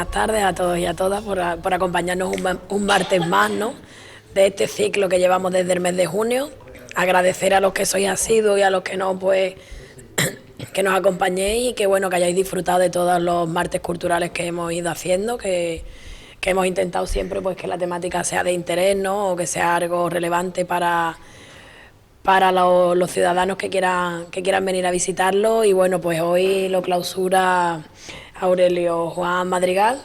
buenas tardes a todos y a todas por acompañarnos un martes más, ¿no?, de este ciclo que llevamos desde el mes de junio. Agradecer a los que sois asiduos y a los que no, pues que nos acompañéis y que bueno, que hayáis disfrutado de todos los martes culturales que hemos ido haciendo, que hemos intentado siempre pues que la temática sea de interés, ¿no?, o que sea algo relevante para los ciudadanos que quieran venir a visitarlo. Y bueno, pues hoy lo clausura Aurelio Juan Madrigal,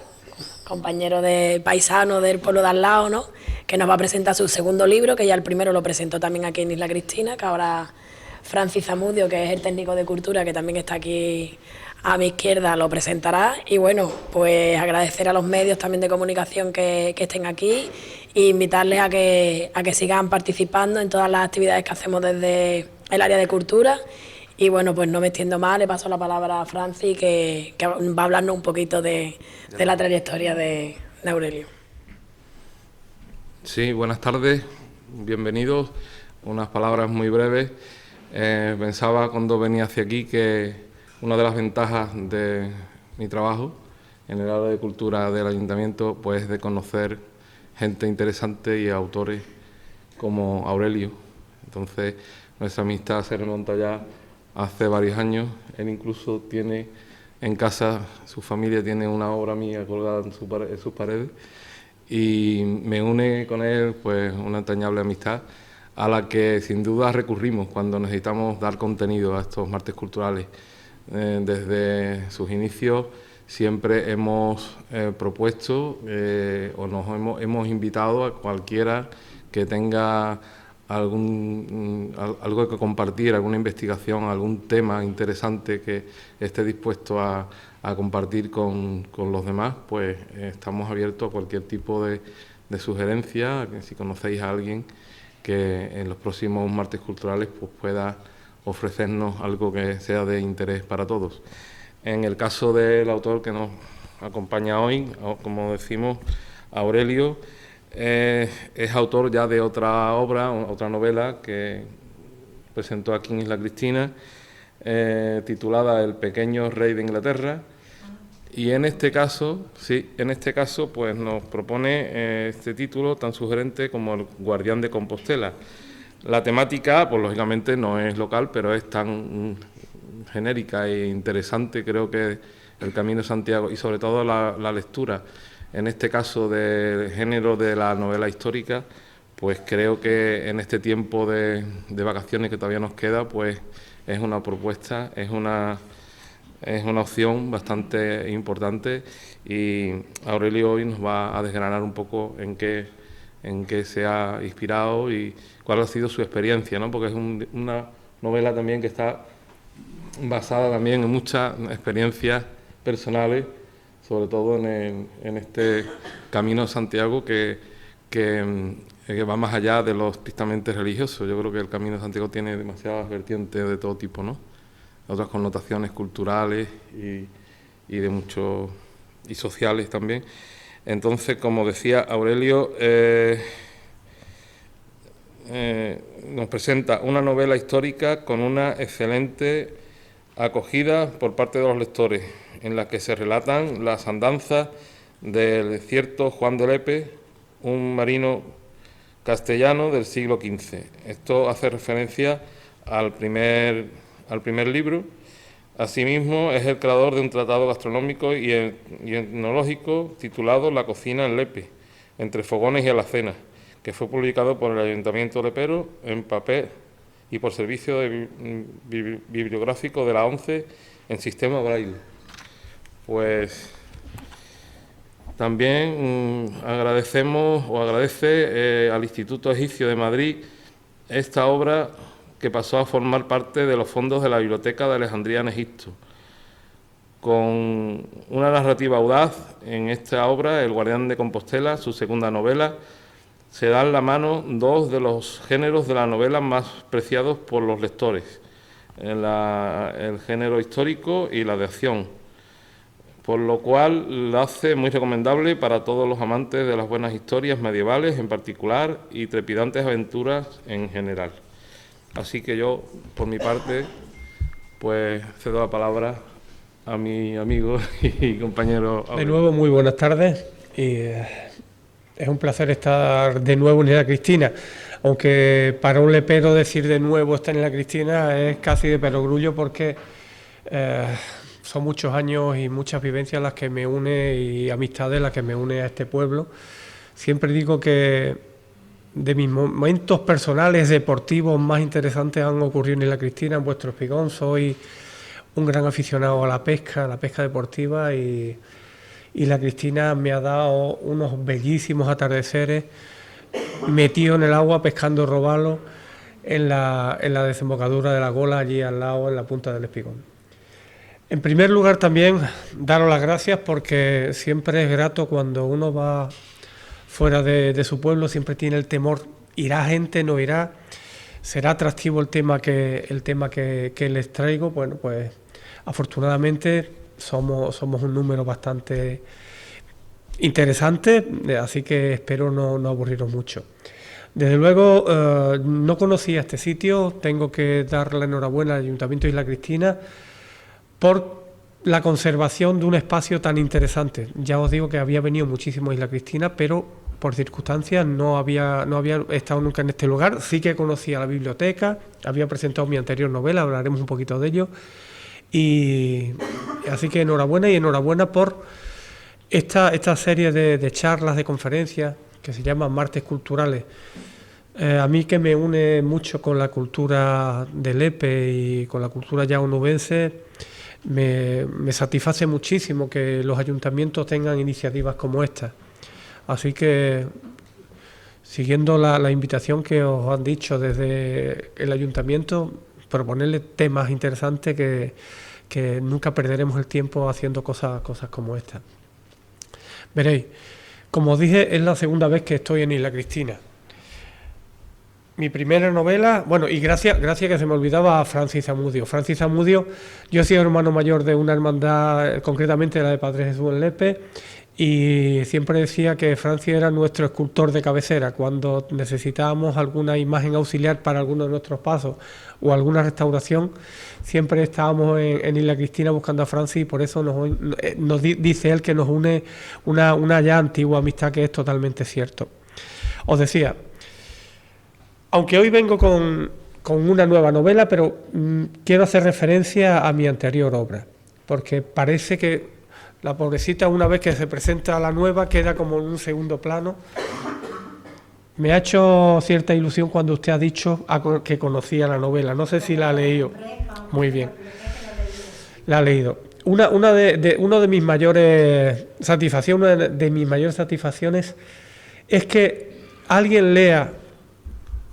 compañero de paisano del pueblo de al lado, ¿no?, que nos va a presentar su segundo libro, que ya el primero lo presentó también aquí en Isla Cristina, que ahora Francis Zamudio, que es el técnico de cultura, que también está aquí a mi izquierda, lo presentará. Y bueno, pues agradecer a los medios también de comunicación que estén aquí e invitarles a que sigan participando en todas las actividades que hacemos desde el área de cultura. Y bueno, pues no me extiendo más, le paso la palabra a Francis, que va a hablarnos un poquito de la trayectoria de Aurelio. Sí, buenas tardes, bienvenidos. Unas palabras muy breves. Pensaba cuando venía hacia aquí que una de las ventajas de mi trabajo en el área de cultura del ayuntamiento pues es de conocer gente interesante y autores como Aurelio. Entonces nuestra amistad se remonta ya hace varios años. Él incluso tiene en casa, su familia tiene una obra mía colgada en sus paredes, y me une con él pues una entrañable amistad a la que sin duda recurrimos cuando necesitamos dar contenido a estos martes culturales. Desde sus inicios siempre hemos propuesto o hemos invitado a cualquiera que tenga algo que compartir, alguna investigación, algún tema interesante que esté dispuesto a compartir con los demás, pues estamos abiertos a cualquier tipo de sugerencia. Si conocéis a alguien que en los próximos martes culturales pues pueda ofrecernos algo que sea de interés para todos. En el caso del autor que nos acompaña hoy, como decimos, Aurelio, es autor ya de otra obra, otra novela que presentó aquí en Isla Cristina, titulada El pequeño rey de Inglaterra. Y en este caso, pues nos propone este título tan sugerente como El guardián de Compostela. La temática, pues lógicamente no es local, pero es tan genérica e interesante, creo que el Camino de Santiago y sobre todo la lectura, en este caso del género de la novela histórica, pues creo que en este tiempo de vacaciones que todavía nos queda, pues es una propuesta, es una opción bastante importante, y Aurelio hoy nos va a desgranar un poco en qué se ha inspirado y cuál ha sido su experiencia, ¿no? Porque es una novela también que está basada también en muchas experiencias personales, sobre todo en este Camino de Santiago que va más allá de lo estrictamente religioso. Yo creo que el Camino de Santiago tiene demasiadas vertientes de todo tipo, ¿no?, otras connotaciones culturales y de muchos y sociales también. Entonces, como decía Aurelio, nos presenta una novela histórica con una excelente acogida por parte de los lectores, en la que se relatan las andanzas del cierto Juan de Lepe, un marino castellano del siglo XV. Esto hace referencia al primer libro. Asimismo, es el creador de un tratado gastronómico y etnológico titulado La cocina en Lepe, entre fogones y alacenas, que fue publicado por el Ayuntamiento lepero en papel y por servicio bibliográfico de la ONCE en sistema braille. Pues también agradece al Instituto Egipcio de Madrid esta obra, que pasó a formar parte de los fondos de la Biblioteca de Alejandría en Egipto. Con una narrativa audaz en esta obra, El guardián de Compostela, su segunda novela, se dan la mano dos de los géneros de la novela más preciados por los lectores, el género histórico y la de acción, por lo cual la hace muy recomendable para todos los amantes de las buenas historias medievales en particular y trepidantes aventuras en general. Así que yo, por mi parte, pues cedo la palabra a mi amigo y compañero. De nuevo, muy buenas tardes. Es un placer estar de nuevo en Isla Cristina, aunque para un lepero decir de nuevo estar en Isla Cristina es casi de perogrullo, porque son muchos años y muchas vivencias las que me une y amistades las que me une a este pueblo. Siempre digo que de mis momentos personales deportivos más interesantes han ocurrido en Isla Cristina, en vuestro espigón. Soy un gran aficionado a la pesca deportiva, y la Cristina me ha dado unos bellísimos atardeceres metido en el agua pescando robalo en la desembocadura de la Gola, allí al lado, en la punta del espigón. En primer lugar, también daros las gracias, porque siempre es grato cuando uno va fuera de su pueblo, siempre tiene el temor, irá gente, no irá, será atractivo el tema que les traigo. Bueno, pues afortunadamente somos un número bastante interesante, así que espero no aburriros mucho. Desde luego, no conocía este sitio. Tengo que dar la enhorabuena al Ayuntamiento de Isla Cristina por la conservación de un espacio tan interesante. Ya os digo que había venido muchísimo a Isla Cristina, pero por circunstancias no había estado nunca en este lugar. Sí que conocía la biblioteca, había presentado mi anterior novela, hablaremos un poquito de ello. Y así que enhorabuena por esta serie de charlas, de conferencias que se llaman Martes Culturales. A mí, que me une mucho con la cultura del Lepe y con la cultura yaonubense, me satisface muchísimo que los ayuntamientos tengan iniciativas como esta. Así que, siguiendo la invitación que os han dicho desde el ayuntamiento, proponerle temas interesantes que nunca perderemos el tiempo haciendo cosas como esta. Veréis, como os dije, es la segunda vez que estoy en Isla Cristina. Mi primera novela, bueno, y gracias que se me olvidaba, a Francis Zamudio. Francis Zamudio, yo he sido hermano mayor de una hermandad, concretamente la de Padre Jesús en Lepe, y siempre decía que Francis era nuestro escultor de cabecera. Cuando necesitábamos alguna imagen auxiliar para alguno de nuestros pasos o alguna restauración, siempre estábamos en Isla Cristina buscando a Francis, y por eso nos dice él que nos une una ya antigua amistad, que es totalmente cierto. Os decía, aunque hoy vengo con una nueva novela, pero quiero hacer referencia a mi anterior obra, porque parece que la pobrecita, una vez que se presenta la nueva, queda como en un segundo plano. Me ha hecho cierta ilusión cuando usted ha dicho que conocía la novela. No sé si la ha leído. Muy bien. La ha leído. Una de mis mayores satisfacciones, una de mis mayores satisfacciones, es que alguien lea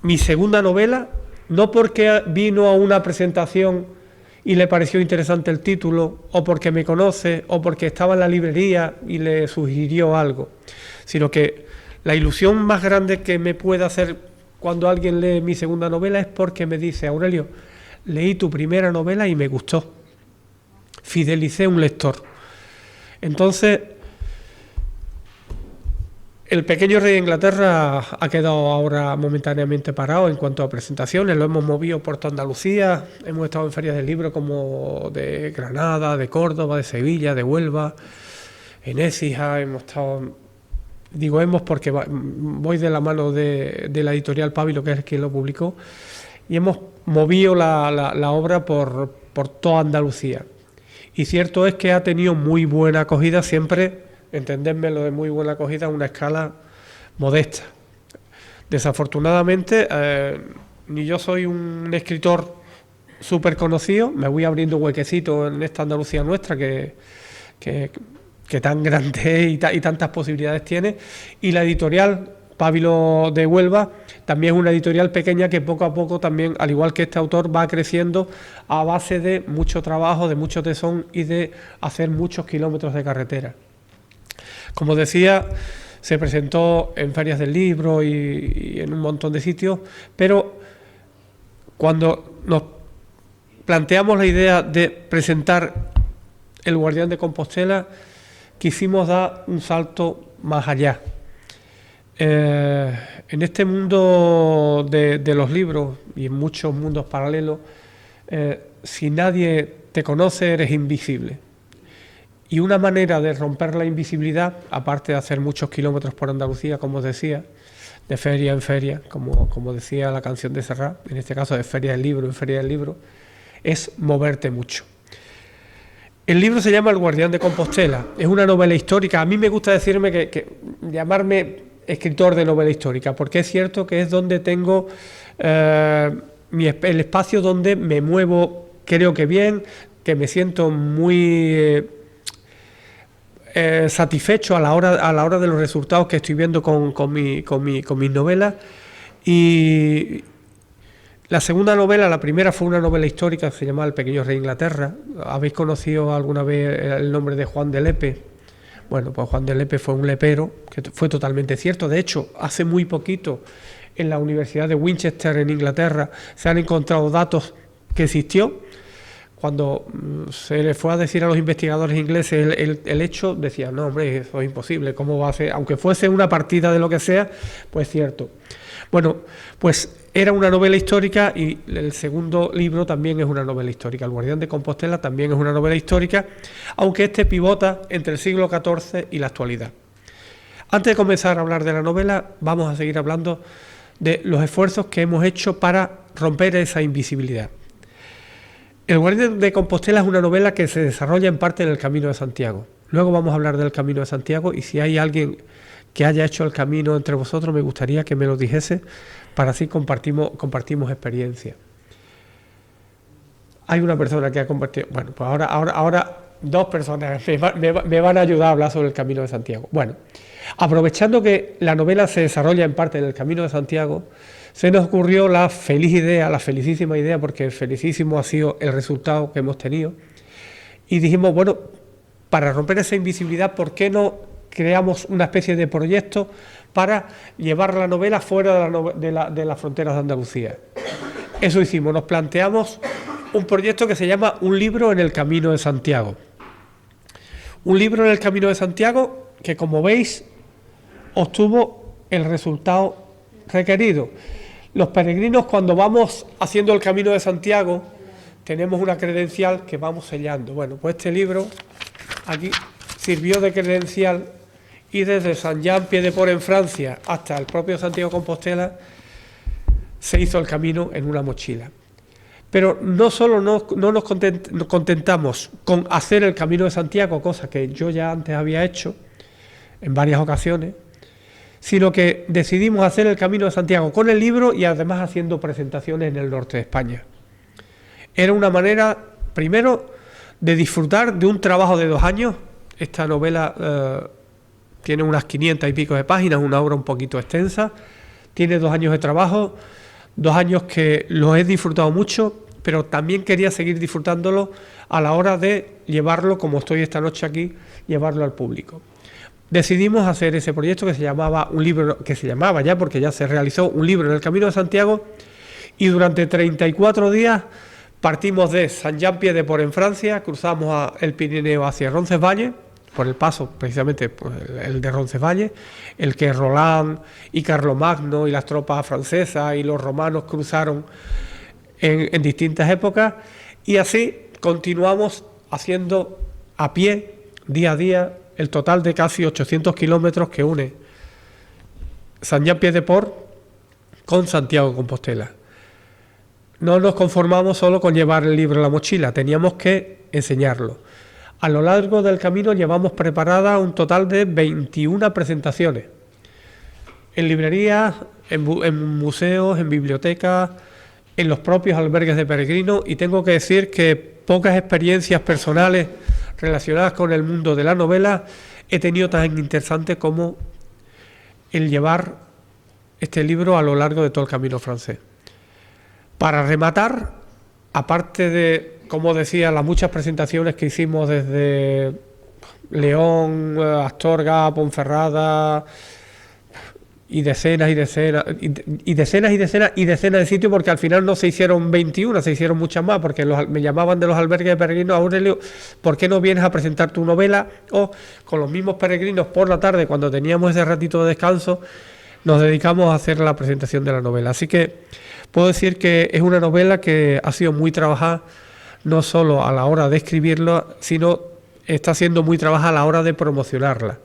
mi segunda novela, no porque vino a una presentación y le pareció interesante el título, o porque me conoce, o porque estaba en la librería y le sugirió algo, sino que la ilusión más grande que me puede hacer cuando alguien lee mi segunda novela es porque me dice: Aurelio, leí tu primera novela y me gustó, fidelicé un lector. Entonces, El Pequeño Rey de Inglaterra ha quedado ahora momentáneamente parado en cuanto a presentaciones. Lo hemos movido por toda Andalucía, hemos estado en ferias del libro como de Granada, de Córdoba, de Sevilla, de Huelva, en Écija. Hemos estado, digo hemos porque voy de la mano de la editorial Pábilo, que es quien lo publicó, y hemos movido la obra por toda Andalucía. Y cierto es que ha tenido muy buena acogida, siempre, entendedme lo de muy buena acogida, a una escala modesta. Desafortunadamente, ni yo soy un escritor súper conocido, me voy abriendo huequecito en esta Andalucía nuestra que tan grande es y tantas posibilidades tiene, y la editorial Pábilo de Huelva también es una editorial pequeña que poco a poco también, al igual que este autor, va creciendo a base de mucho trabajo, de mucho tesón y de hacer muchos kilómetros de carretera. Como decía, se presentó en ferias del libro y en un montón de sitios, pero cuando nos planteamos la idea de presentar El Guardián de Compostela, quisimos dar un salto más allá. En este mundo de los libros y en muchos mundos paralelos, si nadie te conoce, eres invisible. Y una manera de romper la invisibilidad, aparte de hacer muchos kilómetros por Andalucía, como os decía, de feria en feria, como decía la canción de Serrat, en este caso de feria del libro en feria del libro, es moverte mucho. El libro se llama El guardián de Compostela, es una novela histórica. A mí me gusta decirme llamarme escritor de novela histórica, porque es cierto que es donde tengo el espacio donde me muevo, creo que bien, que me siento muy satisfecho a la hora de los resultados que estoy viendo con mis novelas. Y la segunda novela, la primera fue una novela histórica que se llamaba El pequeño rey de Inglaterra. ¿Habéis conocido alguna vez el nombre de Juan de Lepe? Bueno, pues Juan de Lepe fue un lepero, que fue totalmente cierto. De hecho, hace muy poquito en la Universidad de Winchester en Inglaterra se han encontrado datos que existió. Cuando se le fue a decir a los investigadores ingleses el hecho, decían, no, hombre, eso es imposible, ¿cómo va a ser? Aunque fuese una partida de lo que sea, pues cierto. Bueno, pues era una novela histórica y el segundo libro también es una novela histórica. El guardián de Compostela también es una novela histórica, aunque este pivota entre el siglo XIV y la actualidad. Antes de comenzar a hablar de la novela, vamos a seguir hablando de los esfuerzos que hemos hecho para romper esa invisibilidad. El guardián de Compostela es una novela que se desarrolla en parte en el Camino de Santiago. Luego vamos a hablar del Camino de Santiago y si hay alguien que haya hecho el camino entre vosotros, me gustaría que me lo dijese para así compartimos experiencia. Hay una persona que ha compartido... Bueno, pues ahora dos personas me van a ayudar a hablar sobre el Camino de Santiago. Bueno, aprovechando que la novela se desarrolla en parte en el Camino de Santiago, se nos ocurrió la felicísima idea, porque felicísimo ha sido el resultado que hemos tenido, y dijimos, bueno, para romper esa invisibilidad, ¿por qué no creamos una especie de proyecto para llevar la novela fuera de las fronteras de Andalucía? Eso hicimos, nos planteamos un proyecto que se llama Un libro en el Camino de Santiago. Un libro en el Camino de Santiago que, como veis, obtuvo el resultado requerido. Los peregrinos, cuando vamos haciendo el Camino de Santiago, tenemos una credencial que vamos sellando. Bueno, pues este libro aquí sirvió de credencial y desde Saint-Jean-Pied-de-Port en Francia hasta el propio Santiago de Compostela se hizo el camino en una mochila. Pero no solo no nos contentamos con hacer el Camino de Santiago, cosa que yo ya antes había hecho en varias ocasiones, sino que decidimos hacer el Camino de Santiago con el libro y además haciendo presentaciones en el norte de España. Era una manera, primero, de disfrutar de un trabajo de 2 años. Esta novela tiene unas 500 y pico de páginas, una obra un poquito extensa, tiene 2 años de trabajo, 2 años que los he disfrutado mucho, pero también quería seguir disfrutándolo a la hora de llevarlo, como estoy esta noche aquí, llevarlo al público. Decidimos hacer ese proyecto que se llamaba ya, porque ya se realizó, Un libro en el Camino de Santiago, y durante 34 días partimos de Saint-Jean-Pied-de-Port en Francia, cruzamos el Pirineo hacia Roncesvalles, por el paso precisamente pues, el de Roncesvalles, el que Roland y Carlomagno y las tropas francesas y los romanos cruzaron en distintas épocas, y así continuamos haciendo a pie, día a día, el total de casi 800 kilómetros que une Saint-Jean-Pied-de-Port con Santiago de Compostela. No nos conformamos solo con llevar el libro en la mochila, teníamos que enseñarlo. A lo largo del camino llevamos preparada un total de 21 presentaciones, en librerías, en museos, en bibliotecas, en los propios albergues de peregrinos, y tengo que decir que pocas experiencias personales relacionadas con el mundo de la novela he tenido tan interesante como el llevar este libro a lo largo de todo el camino francés. Para rematar, aparte de, como decía, las muchas presentaciones que hicimos desde León, Astorga, Ponferrada, y decenas de sitios, porque al final no se hicieron 21, se hicieron muchas más, porque me llamaban de los albergues de peregrinos: Aurelio, ¿por qué no vienes a presentar tu novela? O con los mismos peregrinos por la tarde, cuando teníamos ese ratito de descanso, nos dedicamos a hacer la presentación de la novela. Así que puedo decir que es una novela que ha sido muy trabajada, no solo a la hora de escribirla, sino está siendo muy trabajada a la hora de promocionarla.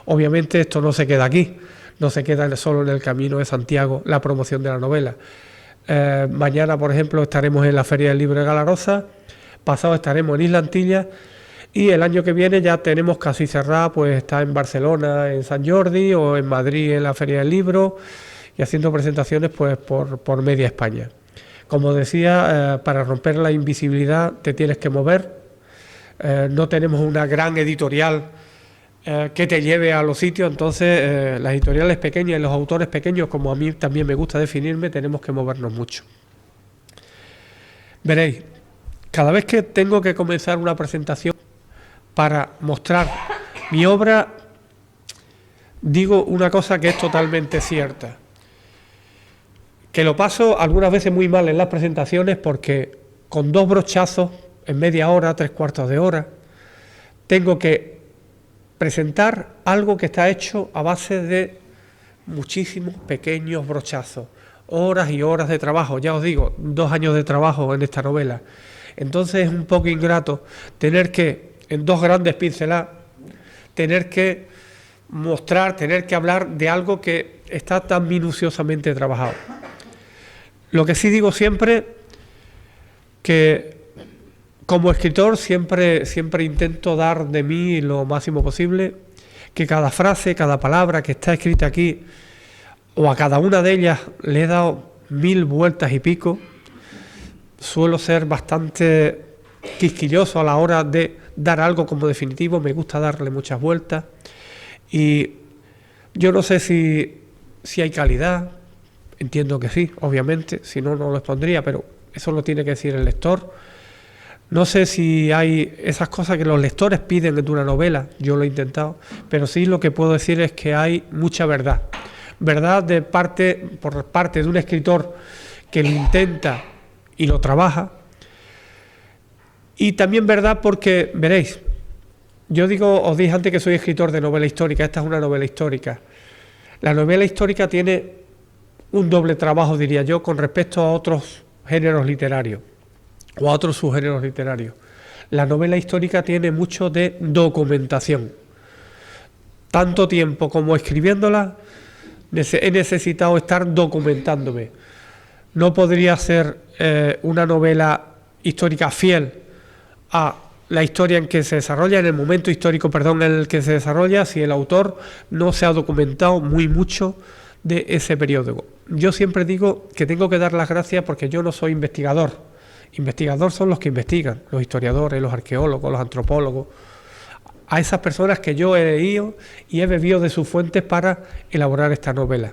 Obviamente esto no se queda aquí, no se queda solo en el Camino de Santiago la promoción de la novela. Mañana, por ejemplo, estaremos en la Feria del Libro de Galaroza, pasado estaremos en Isla Antilla, y el año que viene ya tenemos casi cerrada, pues está en Barcelona, en San Jordi, o en Madrid en la Feria del Libro, y haciendo presentaciones pues por media España. Como decía, para romper la invisibilidad te tienes que mover. No tenemos una gran editorial que te lleve a los sitios, entonces las editoriales pequeñas y los autores pequeños, como a mí también me gusta definirme, tenemos que movernos mucho. Veréis, cada vez que tengo que comenzar una presentación para mostrar mi obra, digo una cosa que es totalmente cierta, que lo paso algunas veces muy mal en las presentaciones porque con 2 brochazos, en media hora, 3/4 de hora, tengo que presentar algo que está hecho a base de muchísimos pequeños brochazos, horas y horas de trabajo, ya os digo, 2 años de trabajo en esta novela. Entonces es un poco ingrato tener que, en 2 grandes pinceladas, tener que mostrar, tener que hablar de algo que está tan minuciosamente trabajado. Lo que sí digo siempre, que como escritor siempre intento dar de mí lo máximo posible, que cada frase, cada palabra que está escrita aquí, o a cada una de ellas le he dado 1000 vueltas y pico. Suelo ser bastante quisquilloso a la hora de dar algo como definitivo, me gusta darle muchas vueltas, y yo no sé si hay calidad, entiendo que sí, obviamente, si no, no lo expondría, pero eso lo tiene que decir el lector. No sé si hay esas cosas que los lectores piden de una novela, yo lo he intentado, pero sí lo que puedo decir es que hay mucha verdad. Verdad por parte de un escritor que lo intenta y lo trabaja, y también verdad porque, veréis, os dije antes que soy escritor de novela histórica, esta es una novela histórica. La novela histórica tiene un doble trabajo, diría yo, con respecto a otros géneros literarios o a otros subgéneros literarios. La novela histórica tiene mucho de documentación. Tanto tiempo como escribiéndola, he necesitado estar documentándome. No podría ser una novela histórica fiel a la historia en que se desarrolla, en el momento histórico, en el que se desarrolla, si el autor no se ha documentado muy mucho de ese periodo. Yo siempre digo que tengo que dar las gracias porque yo no soy investigador. Investigador son los que investigan, los historiadores, los arqueólogos, los antropólogos. A esas personas que yo he leído y he bebido de sus fuentes para elaborar esta novela.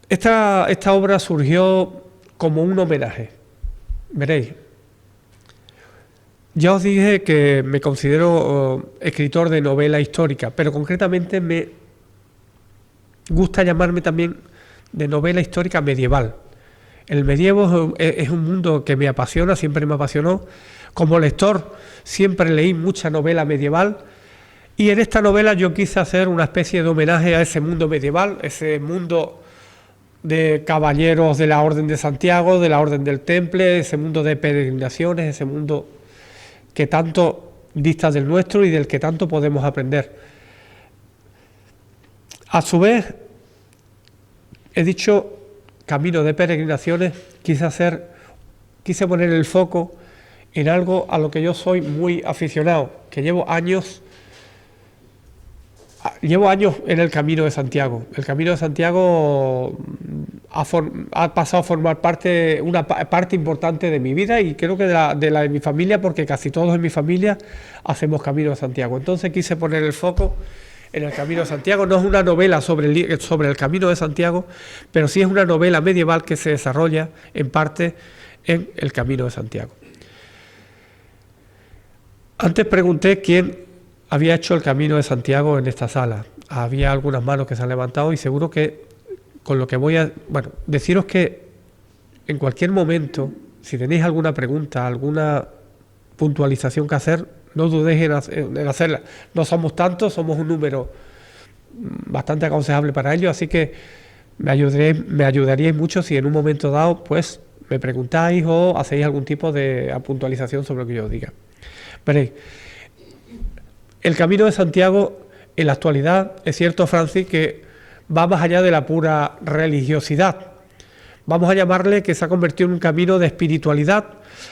Esta obra surgió como un homenaje. Veréis, ya os dije que me considero escritor de novela histórica, pero concretamente me gusta llamarme también de novela histórica medieval. El medievo es un mundo que me apasiona, siempre me apasionó. Como lector siempre leí mucha novela medieval, y en esta novela yo quise hacer una especie de homenaje a ese mundo medieval, ese mundo de caballeros de la Orden de Santiago, de la Orden del Temple, ese mundo de peregrinaciones, ese mundo que tanto dista del nuestro y del que tanto podemos aprender. A su vez, he dicho camino de peregrinaciones, quise poner el foco en algo a lo que yo soy muy aficionado, que llevo años en el Camino de Santiago. El Camino de Santiago ha pasado a formar una parte importante de mi vida, y creo que de la de mi familia, porque casi todos en mi familia hacemos Camino de Santiago. Entonces quise poner el foco en el Camino de Santiago. No es una novela sobre el Camino de Santiago, pero sí es una novela medieval que se desarrolla en parte en el Camino de Santiago. Antes pregunté quién había hecho el Camino de Santiago en esta sala. Había algunas manos que se han levantado, y seguro que con lo que voy a... deciros que en cualquier momento, si tenéis alguna pregunta, alguna puntualización que hacer, no dudéis en hacerla. No somos tantos, somos un número bastante aconsejable para ello, así que me ayudaríais mucho si en un momento dado pues me preguntáis o hacéis algún tipo de puntualización sobre lo que yo os diga. Veréis, el Camino de Santiago en la actualidad, es cierto, Francis, que va más allá de la pura religiosidad. Vamos a llamarle que se ha convertido en un camino de espiritualidad,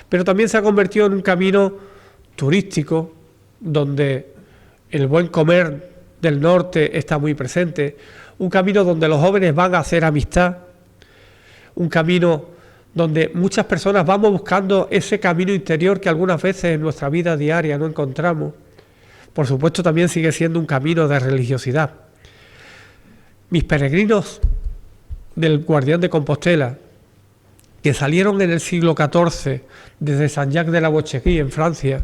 pero también se ha convertido en un camino turístico, donde el buen comer del norte está muy presente, un camino donde los jóvenes van a hacer amistad, un camino donde muchas personas vamos buscando ese camino interior que algunas veces en nuestra vida diaria no encontramos. Por supuesto, también sigue siendo un camino de religiosidad. Mis peregrinos del Guardián de Compostela, que salieron en el siglo XIV desde Saint-Jacques de la Bocherie en Francia,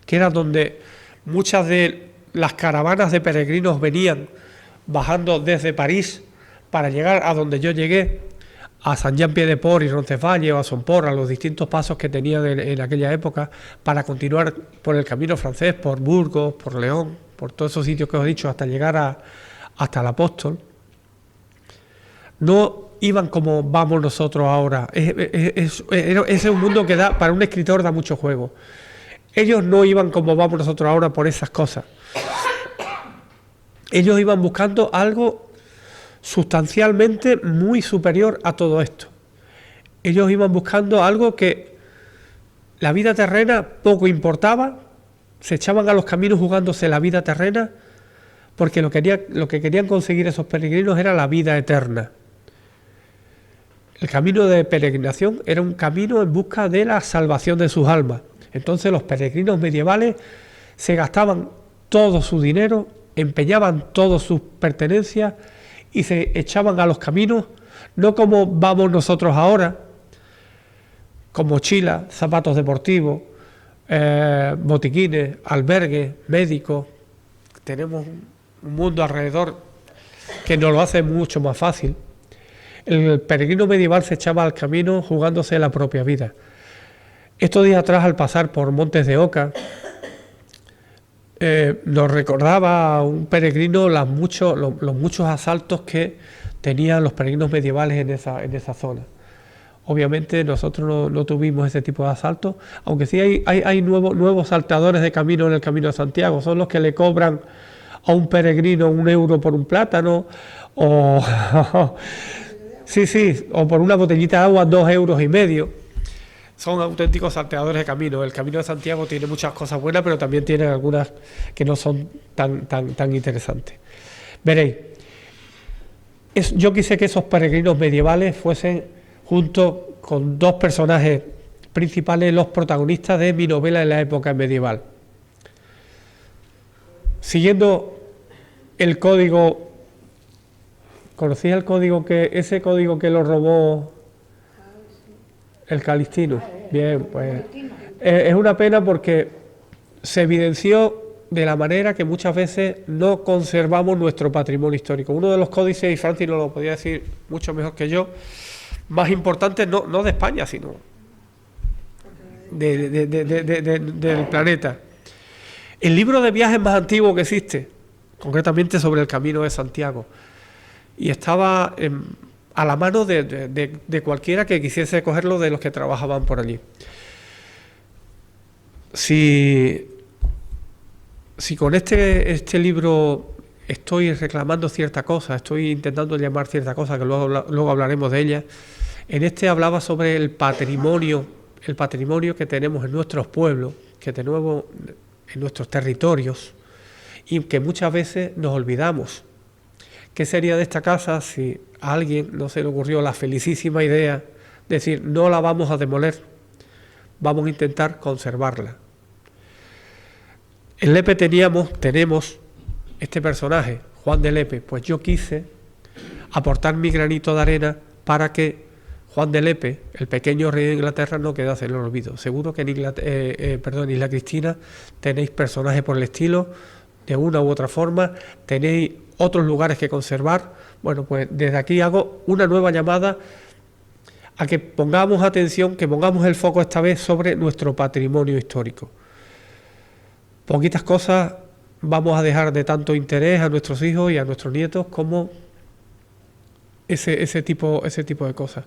que era donde muchas de las caravanas de peregrinos venían bajando desde París para llegar a donde yo llegué, a Saint-Jean-Pied-de-Port y Roncesvalles o a Somport, a los distintos pasos que tenían en aquella época, para continuar por el camino francés, por Burgos, por León, por todos esos sitios que os he dicho, hasta llegar hasta el Apóstol. No iban como vamos nosotros ahora. Ese es un mundo que da, para un escritor da mucho juego. Ellos no iban como vamos nosotros ahora por esas cosas. Ellos iban buscando algo sustancialmente muy superior a todo esto. Ellos iban buscando algo que la vida terrena poco importaba, se echaban a los caminos jugándose la vida terrena, porque lo que querían conseguir esos peregrinos era la vida eterna. El camino de peregrinación era un camino en busca de la salvación de sus almas. Entonces los peregrinos medievales se gastaban todo su dinero, empeñaban todas sus pertenencias y se echaban a los caminos, no como vamos nosotros ahora, con mochilas, zapatos deportivos, botiquines, albergues, médicos. Tenemos un mundo alrededor que nos lo hace mucho más fácil. El peregrino medieval se echaba al camino jugándose la propia vida. Estos días atrás, al pasar por Montes de Oca, nos recordaba a un peregrino los muchos asaltos que tenían los peregrinos medievales en esa zona. Obviamente nosotros no tuvimos ese tipo de asaltos, aunque sí hay nuevos salteadores de camino en el Camino de Santiago. Son los que le cobran a un peregrino 1 euro por un plátano, o o por una botellita de agua 2,5 euros. Son auténticos salteadores de camino. El Camino de Santiago tiene muchas cosas buenas, pero también tiene algunas que no son tan interesantes. Veréis, yo quise que esos peregrinos medievales fuesen, junto con 2 personajes principales, los protagonistas de mi novela en la época medieval. Siguiendo el código, ¿conocías el código ese código que lo robó el Calixtino? Bien, pues es una pena porque se evidenció de la manera que muchas veces no conservamos nuestro patrimonio histórico. Uno de los códices, y Francis nos lo podía decir mucho mejor que yo, más importantes no de España, sino del planeta. El libro de viajes más antiguo que existe, concretamente sobre el Camino de Santiago, y estaba a la mano de cualquiera que quisiese cogerlo, de los que trabajaban por allí. Si con este libro estoy reclamando cierta cosa, estoy intentando llamar cierta cosa, que luego hablaremos de ella, en este hablaba sobre el patrimonio que tenemos en nuestros pueblos, que tenemos en nuestros territorios, y que muchas veces nos olvidamos. ¿Qué sería de esta casa si a alguien no se le ocurrió la felicísima idea de decir, no la vamos a demoler, vamos a intentar conservarla? En Lepe tenemos este personaje, Juan de Lepe. Pues yo quise aportar mi granito de arena para que Juan de Lepe, el pequeño rey de Inglaterra, no quedase en el olvido. Seguro que en Isla Cristina tenéis personajes por el estilo, de una u otra forma, tenéis otros lugares que conservar. Bueno, pues desde aquí hago una nueva llamada a que pongamos atención, que pongamos el foco esta vez sobre nuestro patrimonio histórico. Poquitas cosas vamos a dejar de tanto interés a nuestros hijos y a nuestros nietos como ese tipo de cosas.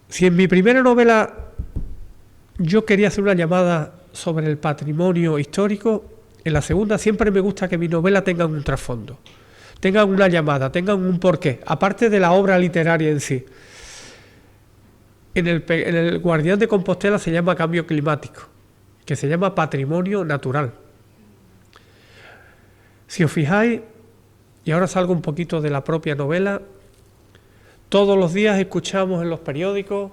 Si en mi primera novela yo quería hacer una llamada sobre el patrimonio histórico, en la segunda siempre me gusta que mi novela tenga un trasfondo, tengan una llamada, tengan un porqué, aparte de la obra literaria en sí. En el Guardián de Compostela se llama Cambio Climático, que se llama Patrimonio Natural. Si os fijáis, y ahora salgo un poquito de la propia novela, todos los días escuchamos en los periódicos,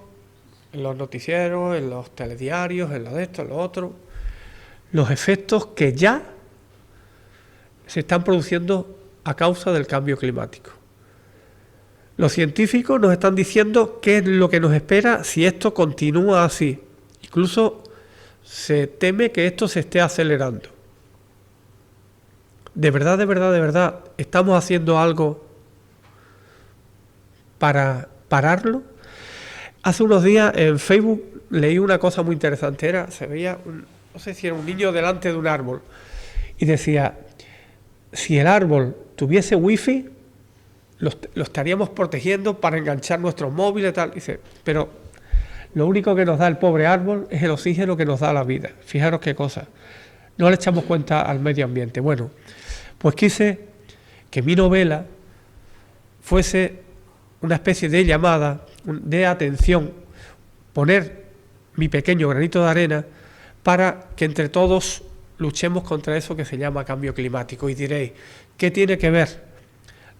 en los noticieros, en los telediarios, en lo de esto, en lo otro, los efectos que ya se están produciendo a causa del cambio climático. Los científicos nos están diciendo qué es lo que nos espera si esto continúa así. Incluso se teme que esto se esté acelerando. De verdad, ¿estamos haciendo algo para pararlo? Hace unos días en Facebook leí una cosa muy interesante. Se veía, no sé si era un niño delante de un árbol y decía, si el árbol tuviese wifi, lo estaríamos protegiendo para enganchar nuestros móviles y tal. Dice, pero lo único que nos da el pobre árbol es el oxígeno que nos da la vida. Fijaros qué cosa. No le echamos cuenta al medio ambiente. Bueno, pues quise que mi novela fuese una especie de llamada, de atención, poner mi pequeño granito de arena para que entre todos luchemos contra eso que se llama cambio climático. Y diréis, ¿qué tiene que ver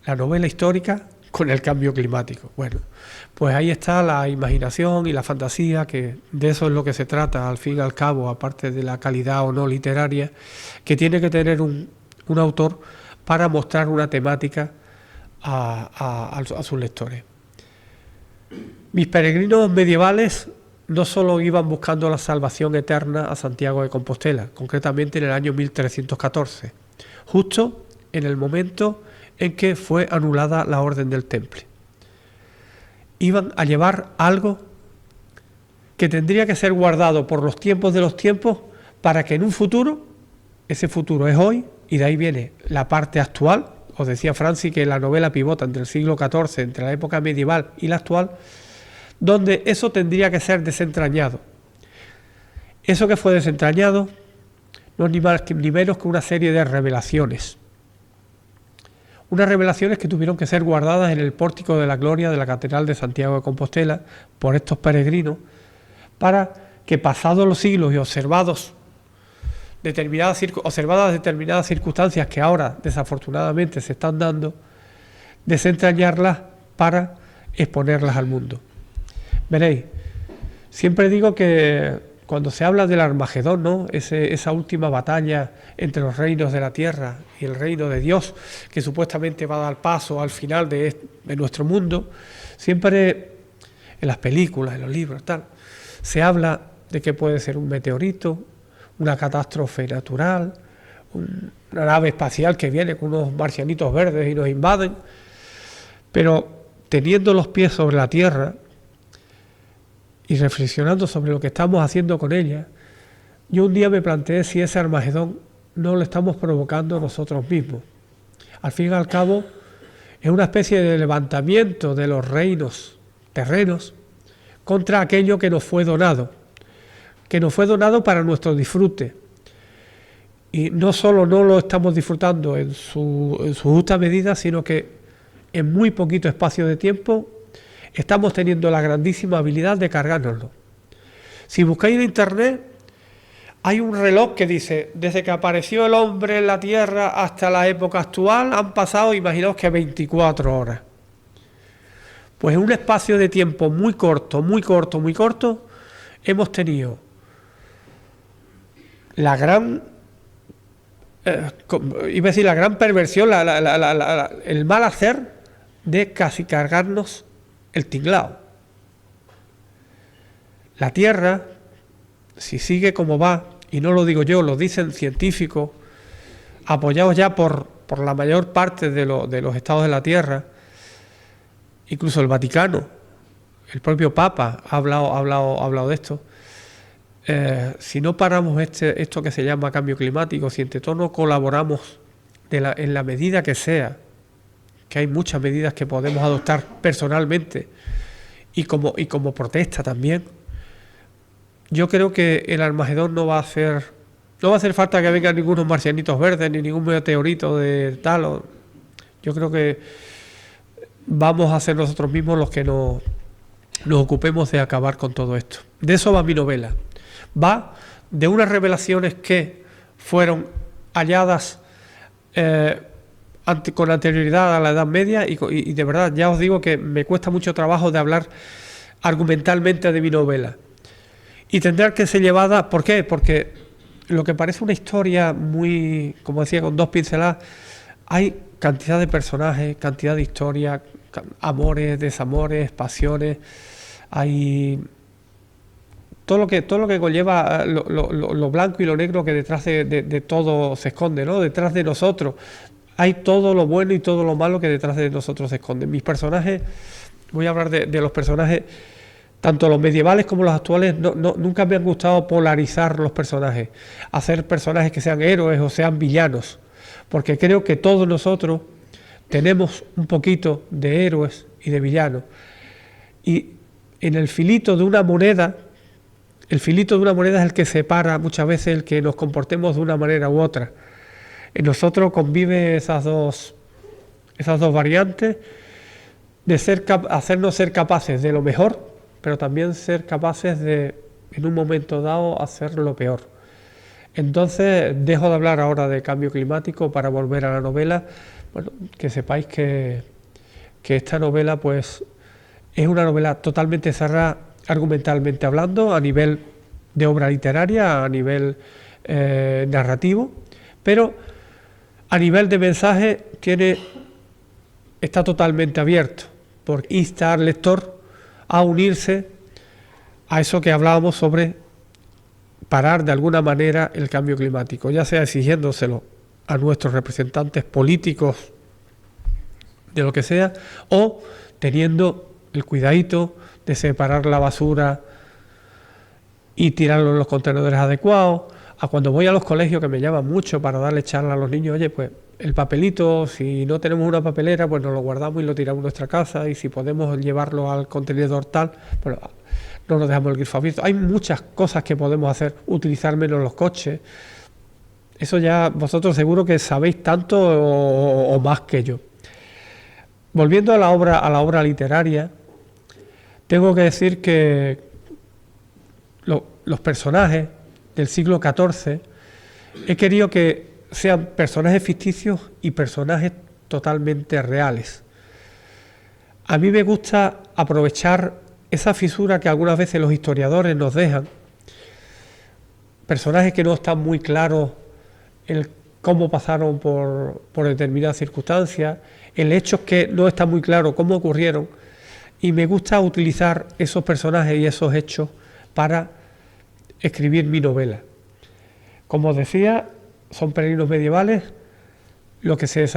la novela histórica con el cambio climático? Bueno, pues ahí está la imaginación y la fantasía, que de eso es lo que se trata al fin y al cabo, aparte de la calidad o no literaria, que tiene que tener un autor para mostrar una temática a sus lectores. Mis peregrinos medievales no solo iban buscando la salvación eterna a Santiago de Compostela, concretamente en el año 1314, justo en el momento en que fue anulada la Orden del Temple. Iban a llevar algo que tendría que ser guardado por los tiempos de los tiempos para que en un futuro, ese futuro es hoy, y de ahí viene la parte actual. Os decía Francis que la novela pivota entre el siglo XIV, entre la época medieval y la actual, donde eso tendría que ser desentrañado. Eso que fue desentrañado no es ni más ni menos que una serie de revelaciones. Unas revelaciones que tuvieron que ser guardadas en el pórtico de la gloria de la Catedral de Santiago de Compostela por estos peregrinos, para que pasados los siglos y observadas determinadas circunstancias que ahora desafortunadamente se están dando, desentrañarlas para exponerlas al mundo. Veréis, siempre digo que cuando se habla del Armagedón, ¿no? Esa última batalla entre los reinos de la tierra y el reino de Dios, que supuestamente va a dar paso al final de nuestro mundo, siempre en las películas, en los libros, tal, se habla de que puede ser un meteorito, una catástrofe natural, una nave espacial que viene con unos marcianitos verdes y nos invaden. Pero teniendo los pies sobre la tierra y reflexionando sobre lo que estamos haciendo con ella, yo un día me planteé si ese Armagedón no lo estamos provocando nosotros mismos. Al fin y al cabo, es una especie de levantamiento de los reinos terrenos contra aquello que nos fue donado para nuestro disfrute. Y no solo no lo estamos disfrutando en su justa medida, sino que en muy poquito espacio de tiempo estamos teniendo la grandísima habilidad de cargárnoslo. Si buscáis en internet, hay un reloj que dice, desde que apareció el hombre en la Tierra hasta la época actual, han pasado, imaginaos que 24 horas. Pues en un espacio de tiempo muy corto, hemos tenido la gran, la gran perversión, el mal hacer de casi cargarnos el tinglao. La Tierra, si sigue como va, y no lo digo yo, lo dicen científicos, apoyados ya por la mayor parte de los estados de la Tierra, incluso el Vaticano, el propio Papa ha hablado de esto. Si no paramos esto que se llama cambio climático, si entre todos no colaboramos en la medida que sea, que hay muchas medidas que podemos adoptar personalmente y como protesta también. Yo creo que el Armagedón no va a hacer falta que vengan ningunos marcianitos verdes ni ningún meteorito de tal. Yo creo que vamos a ser nosotros mismos los que nos ocupemos de acabar con todo esto. De eso va mi novela. Va de unas revelaciones que fueron halladas con anterioridad a la Edad Media y de verdad ya os digo que me cuesta mucho trabajo de hablar argumentalmente de mi novela. Y tendrá que ser llevada, ¿por qué? Porque lo que parece una historia muy, como decía, con 2 pinceladas, hay cantidad de personajes, cantidad de historias, amores, desamores, pasiones, hay todo lo que conlleva lo blanco y lo negro que detrás de todo se esconde, ¿no? Detrás de nosotros hay todo lo bueno y todo lo malo que detrás de nosotros se esconde. Mis personajes, voy a hablar de los personajes, tanto los medievales como los actuales, nunca me han gustado polarizar los personajes, hacer personajes que sean héroes o sean villanos, porque creo que todos nosotros tenemos un poquito de héroes y de villanos. Y en el filito de una moneda, el filito de una moneda es el que separa muchas veces el que nos comportemos de una manera u otra. En nosotros convive esas dos variantes de hacernos ser capaces de lo mejor, pero también ser capaces de, en un momento dado, hacer lo peor. Entonces, dejo de hablar ahora de cambio climático para volver a la novela. Bueno, que sepáis que esta novela, pues, es una novela totalmente cerrada, argumentalmente hablando, a nivel de obra literaria, a nivel narrativo, pero a nivel de mensaje está totalmente abierto, por instar al lector a unirse a eso que hablábamos sobre parar de alguna manera el cambio climático, ya sea exigiéndoselo a nuestros representantes políticos de lo que sea, o teniendo el cuidadito de separar la basura y tirarlo en los contenedores adecuados. A cuando voy a los colegios, que me llaman mucho para darle charla a los niños, oye, pues el papelito, si no tenemos una papelera, pues nos lo guardamos y lo tiramos en nuestra casa, y si podemos llevarlo al contenedor tal, pues no nos dejamos el grifo abierto. Hay muchas cosas que podemos hacer, utilizar menos los coches. Eso ya vosotros seguro que sabéis tanto o más que yo. Volviendo a la obra literaria, tengo que decir que los personajes del siglo XIV he querido que sean personajes ficticios y personajes totalmente reales. A mí me gusta aprovechar esa fisura que algunas veces los historiadores nos dejan, personajes que no están muy claros el cómo pasaron por determinadas circunstancias, el hecho que no está muy claro cómo ocurrieron, y me gusta utilizar esos personajes y esos hechos para escribir mi novela. Como os decía, son peregrinos medievales los que se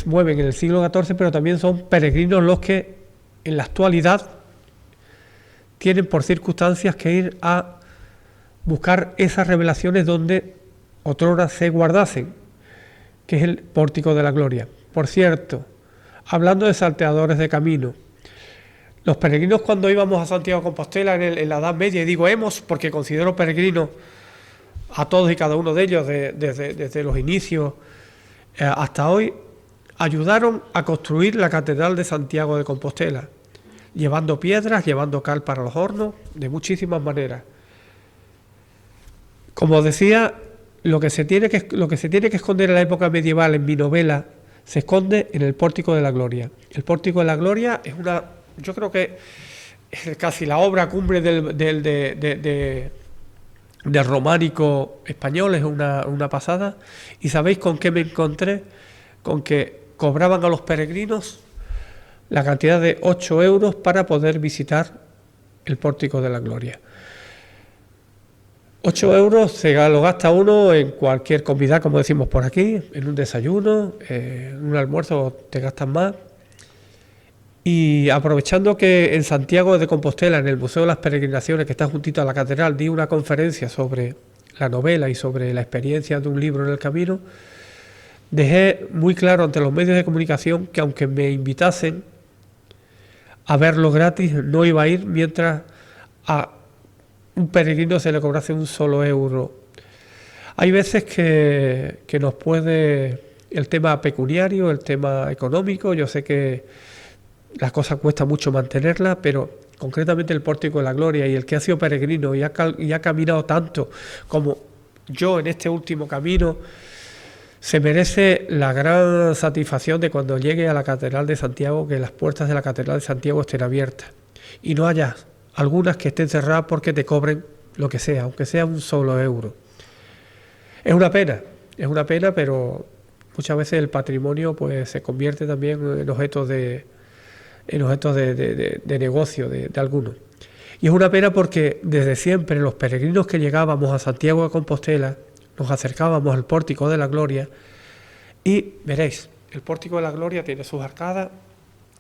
mueven en el siglo XIV, pero también son peregrinos los que en la actualidad tienen por circunstancias que ir a buscar esas revelaciones donde otrora se guardasen, que es el Pórtico de la Gloria. Por cierto, hablando de salteadores de camino, los peregrinos, cuando íbamos a Santiago de Compostela en la Edad Media, y digo hemos porque considero peregrinos a todos y cada uno de ellos desde los inicios hasta hoy, ayudaron a construir la Catedral de Santiago de Compostela, llevando piedras, llevando cal para los hornos, de muchísimas maneras. Como decía, lo que se tiene que esconder en la época medieval en mi novela se esconde en el Pórtico de la Gloria. El Pórtico de la Gloria es yo creo que es casi la obra cumbre del románico español, es una pasada. ¿Y sabéis con qué me encontré? Con que cobraban a los peregrinos la cantidad de 8 euros para poder visitar el Pórtico de la Gloria. 8 euros se lo gasta uno en cualquier comida, como decimos por aquí, en un desayuno, en un almuerzo te gastas más. Y aprovechando que en Santiago de Compostela, en el Museo de las Peregrinaciones, que está juntito a la catedral, di una conferencia sobre la novela y sobre la experiencia de un libro en el camino, dejé muy claro ante los medios de comunicación que aunque me invitasen a verlo gratis, no iba a ir mientras a un peregrino se le cobrase un solo euro. Hay veces que nos puede el tema pecuniario, el tema económico, yo sé que las cosas cuesta mucho mantenerlas, pero concretamente el Pórtico de la Gloria y el que ha sido peregrino y ha caminado tanto como yo en este último camino, se merece la gran satisfacción de cuando llegue a la Catedral de Santiago, que las puertas de la Catedral de Santiago estén abiertas y no haya algunas que estén cerradas porque te cobren lo que sea, aunque sea un solo euro. Es una pena, pero muchas veces el patrimonio pues se convierte también en objetos de negocio de algunos. Y es una pena porque desde siempre los peregrinos que llegábamos a Santiago de Compostela nos acercábamos al Pórtico de la Gloria y veréis, el Pórtico de la Gloria tiene sus arcadas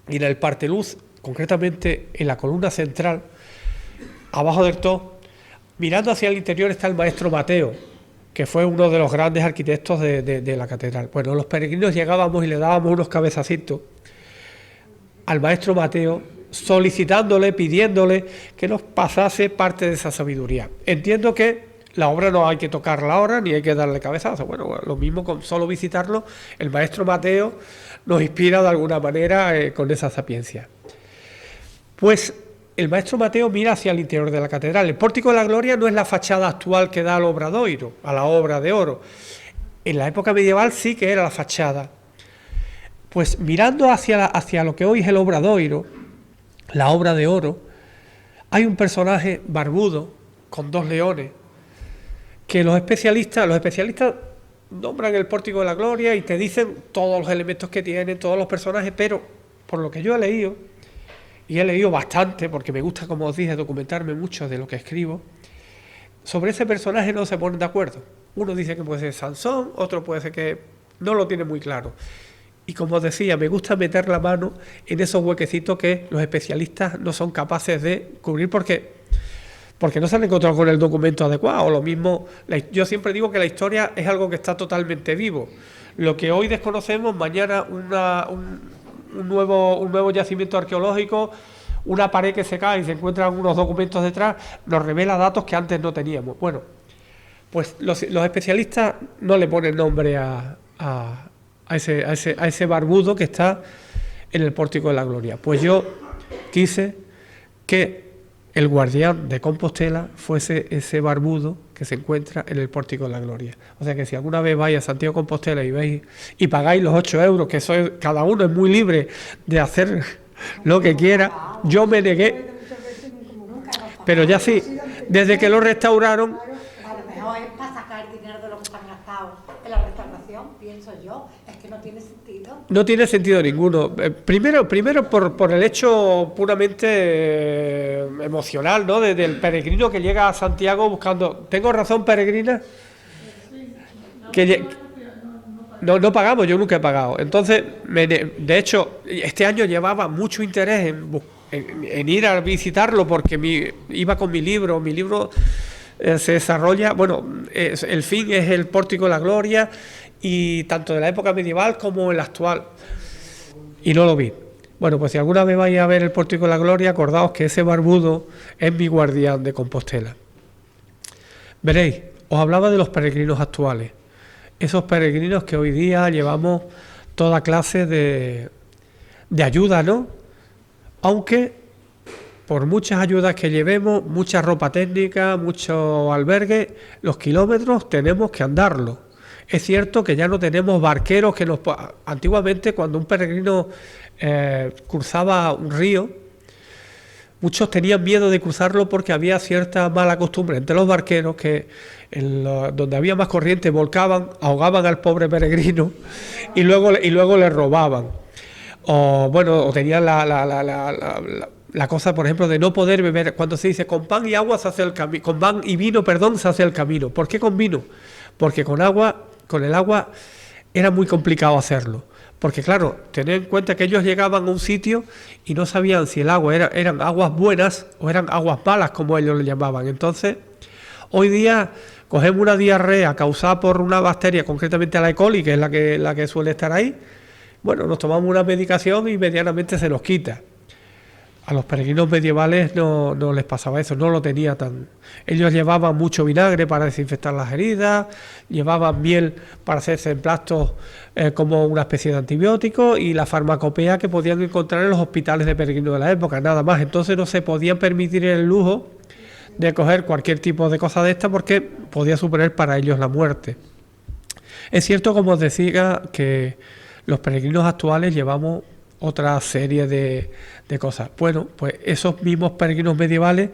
y en el parteluz, concretamente en la columna central, abajo del todo, mirando hacia el interior está el maestro Mateo, que fue uno de los grandes arquitectos de la catedral. Bueno, los peregrinos llegábamos y le dábamos unos cabezacitos al maestro Mateo, solicitándole, pidiéndole que nos pasase parte de esa sabiduría. Entiendo que la obra no hay que tocarla ahora, ni hay que darle cabezazo. Bueno, lo mismo con solo visitarlo, el maestro Mateo nos inspira de alguna manera con esa sapiencia. Pues el maestro Mateo mira hacia el interior de la catedral. El Pórtico de la Gloria no es la fachada actual que da al Obradoiro, a la obra de oro. En la época medieval sí que era la fachada. Pues mirando hacia lo que hoy es el Obradoiro, la obra de oro, hay un personaje barbudo con 2 leones que los especialistas nombran el Pórtico de la Gloria y te dicen todos los elementos que tienen, todos los personajes, pero por lo que yo he leído, y he leído bastante, porque me gusta, como os dije, documentarme mucho de lo que escribo, sobre ese personaje no se ponen de acuerdo. Uno dice que puede ser Sansón, otro puede ser que no lo tiene muy claro. Y como os decía, me gusta meter la mano en esos huequecitos que los especialistas no son capaces de cubrir porque no se han encontrado con el documento adecuado. Lo mismo, yo siempre digo que la historia es algo que está totalmente vivo. Lo que hoy desconocemos, mañana un nuevo yacimiento arqueológico, una pared que se cae y se encuentran unos documentos detrás, nos revela datos que antes no teníamos. Bueno, pues los especialistas no le ponen nombre a ese barbudo que está en el Pórtico de la Gloria. Pues yo quise que el guardián de Compostela fuese ese barbudo que se encuentra en el Pórtico de la Gloria. O sea que si alguna vez vais a Santiago de Compostela y veis y pagáis los 8 euros, que cada uno es muy libre de hacer lo que quiera, yo me negué, pero ya sí, desde que lo restauraron. A lo mejor es para sacar dinero de lo que se han gastado en la restauración, pienso yo, es que no tiene sentido. No tiene sentido ninguno. Primero por el hecho puramente emocional, ¿no? Del peregrino que llega a Santiago buscando. ¿Tengo razón, peregrina? No pagamos, yo nunca he pagado. Entonces, de hecho, este año llevaba mucho interés en ir a visitarlo porque iba con mi libro. Mi libro se desarrolla, el fin es el Pórtico de la Gloria, y tanto de la época medieval como en la actual, y no lo vi. Bueno, pues si alguna vez vais a ver el Pórtico de la Gloria, acordaos que ese barbudo es mi guardián de Compostela. Veréis, os hablaba de los peregrinos actuales, esos peregrinos que hoy día llevamos toda clase de ayuda, ¿no? Aunque por muchas ayudas que llevemos, mucha ropa técnica, mucho albergue, los kilómetros tenemos que andarlos. Es cierto que ya no tenemos barqueros que antiguamente, cuando un peregrino cruzaba un río, muchos tenían miedo de cruzarlo porque había cierta mala costumbre entre los barqueros que donde había más corriente volcaban, ahogaban al pobre peregrino y luego le robaban. O tenían la cosa, por ejemplo, de no poder beber. Cuando se dice con pan y agua se hace el camino, con pan y vino, se hace el camino. ¿Por qué con vino? Porque con el agua era muy complicado hacerlo. Porque claro, tened en cuenta que ellos llegaban a un sitio y no sabían si el agua eran aguas buenas o eran aguas malas, como ellos le llamaban. Entonces, hoy día cogemos una diarrea causada por una bacteria, concretamente la E. coli, que es la que suele estar ahí. Bueno, nos tomamos una medicación y medianamente se nos quita. A los peregrinos medievales no les pasaba eso, no lo tenía tan... Ellos llevaban mucho vinagre para desinfectar las heridas, llevaban miel para hacerse emplastos como una especie de antibiótico, y la farmacopea que podían encontrar en los hospitales de peregrinos de la época, nada más. Entonces no se podían permitir el lujo de coger cualquier tipo de cosa de esta, porque podía suponer para ellos la muerte. Es cierto, como os decía, que los peregrinos actuales llevamos otra serie de cosas. Bueno, pues esos mismos peregrinos medievales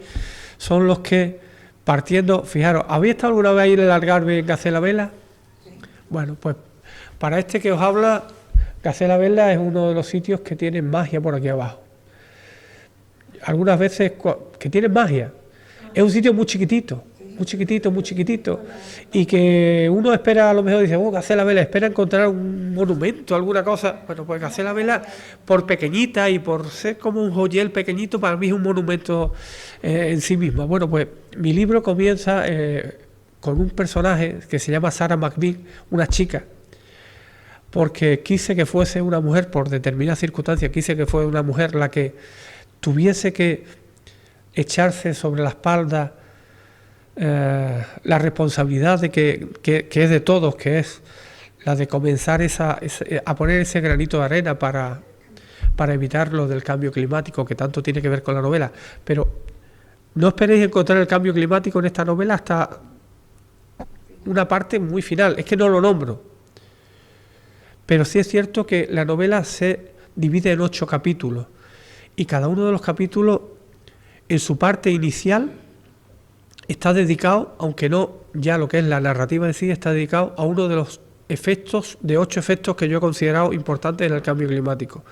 son los que, partiendo, fijaros, ¿habéis estado alguna vez ahí en el Algarve en Cacela Vela? Bueno, pues para este que os habla, Cacela Vela es uno de los sitios que tienen magia por aquí abajo. Algunas veces que tienen magia. Es un sitio muy chiquitito, y que uno espera, a lo mejor dice, Cacela Vela, espera encontrar un monumento, alguna cosa. Bueno, pues Cacela Vela, por pequeñita y por ser como un joyel pequeñito, para mí es un monumento en sí mismo. Bueno, pues mi libro comienza con un personaje que se llama Sarah McBean, una chica, porque quise que fuese una mujer, por determinadas circunstancias, quise que fuese una mujer la que tuviese que echarse sobre la espalda la responsabilidad de que es de todos, que es la de comenzar a poner ese granito de arena para evitar lo del cambio climático, que tanto tiene que ver con la novela. Pero no esperéis encontrar el cambio climático en esta novela hasta una parte muy final, es que no lo nombro. Pero sí es cierto que la novela se divide en 8 capítulos, y cada uno de los capítulos, en su parte inicial, está dedicado, aunque no ya lo que es la narrativa en sí, está dedicado a uno de los efectos, de 8 efectos que yo he considerado importantes en el cambio climático.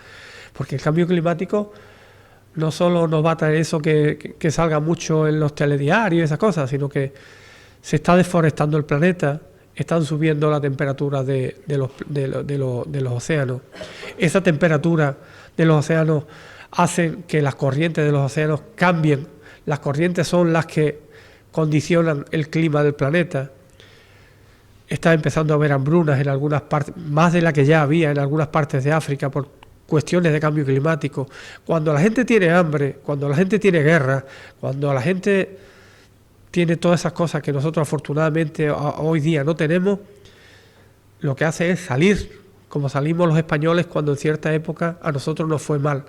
Porque el cambio climático no solo nos va a traer eso que salga mucho en los telediarios y esas cosas, sino que se está deforestando el planeta, están subiendo la temperatura de los océanos. Esa temperatura de los océanos hace que las corrientes de los océanos cambien. Las corrientes son las que condicionan el clima del planeta. Está empezando a haber hambrunas en algunas partes, más de la que ya había en algunas partes de África, por cuestiones de cambio climático. Cuando la gente tiene hambre, cuando la gente tiene guerra, cuando la gente tiene todas esas cosas que nosotros afortunadamente hoy día no tenemos, lo que hace es salir, como salimos los españoles cuando en cierta época a nosotros nos fue mal.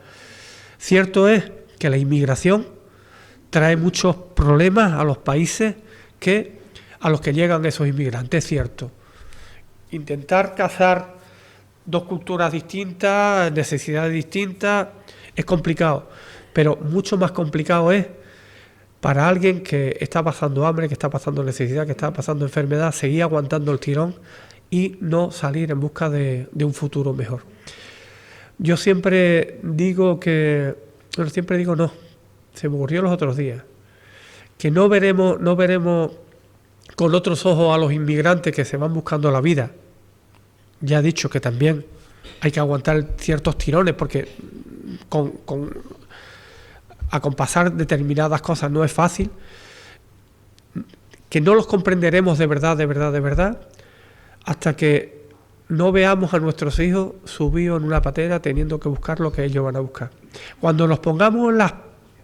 Cierto es que la inmigración trae muchos problemas a los países a los que llegan esos inmigrantes, es cierto. Intentar cazar 2 culturas distintas, necesidades distintas, es complicado, pero mucho más complicado es para alguien que está pasando hambre, que está pasando necesidad, que está pasando enfermedad, seguir aguantando el tirón y no salir en busca de un futuro mejor. Yo siempre digo no, se me ocurrió los otros días, que no veremos con otros ojos a los inmigrantes que se van buscando la vida. Ya he dicho que también hay que aguantar ciertos tirones, porque acompasar determinadas cosas no es fácil, que no los comprenderemos de verdad, hasta que no veamos a nuestros hijos subidos en una patera teniendo que buscar lo que ellos van a buscar. Cuando nos pongamos en las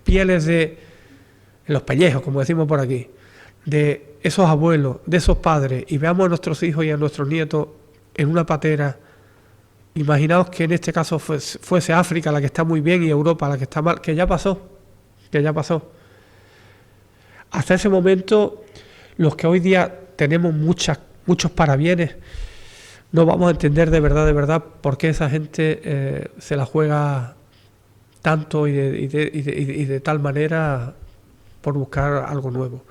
pieles en los pellejos, como decimos por aquí, de esos abuelos, de esos padres, y veamos a nuestros hijos y a nuestros nietos en una patera, imaginaos que en este caso fuese África la que está muy bien y Europa la que está mal, que ya pasó. Hasta ese momento, los que hoy día tenemos muchos parabienes, no vamos a entender de verdad por qué esa gente se la juega tanto y de tal manera por buscar algo nuevo.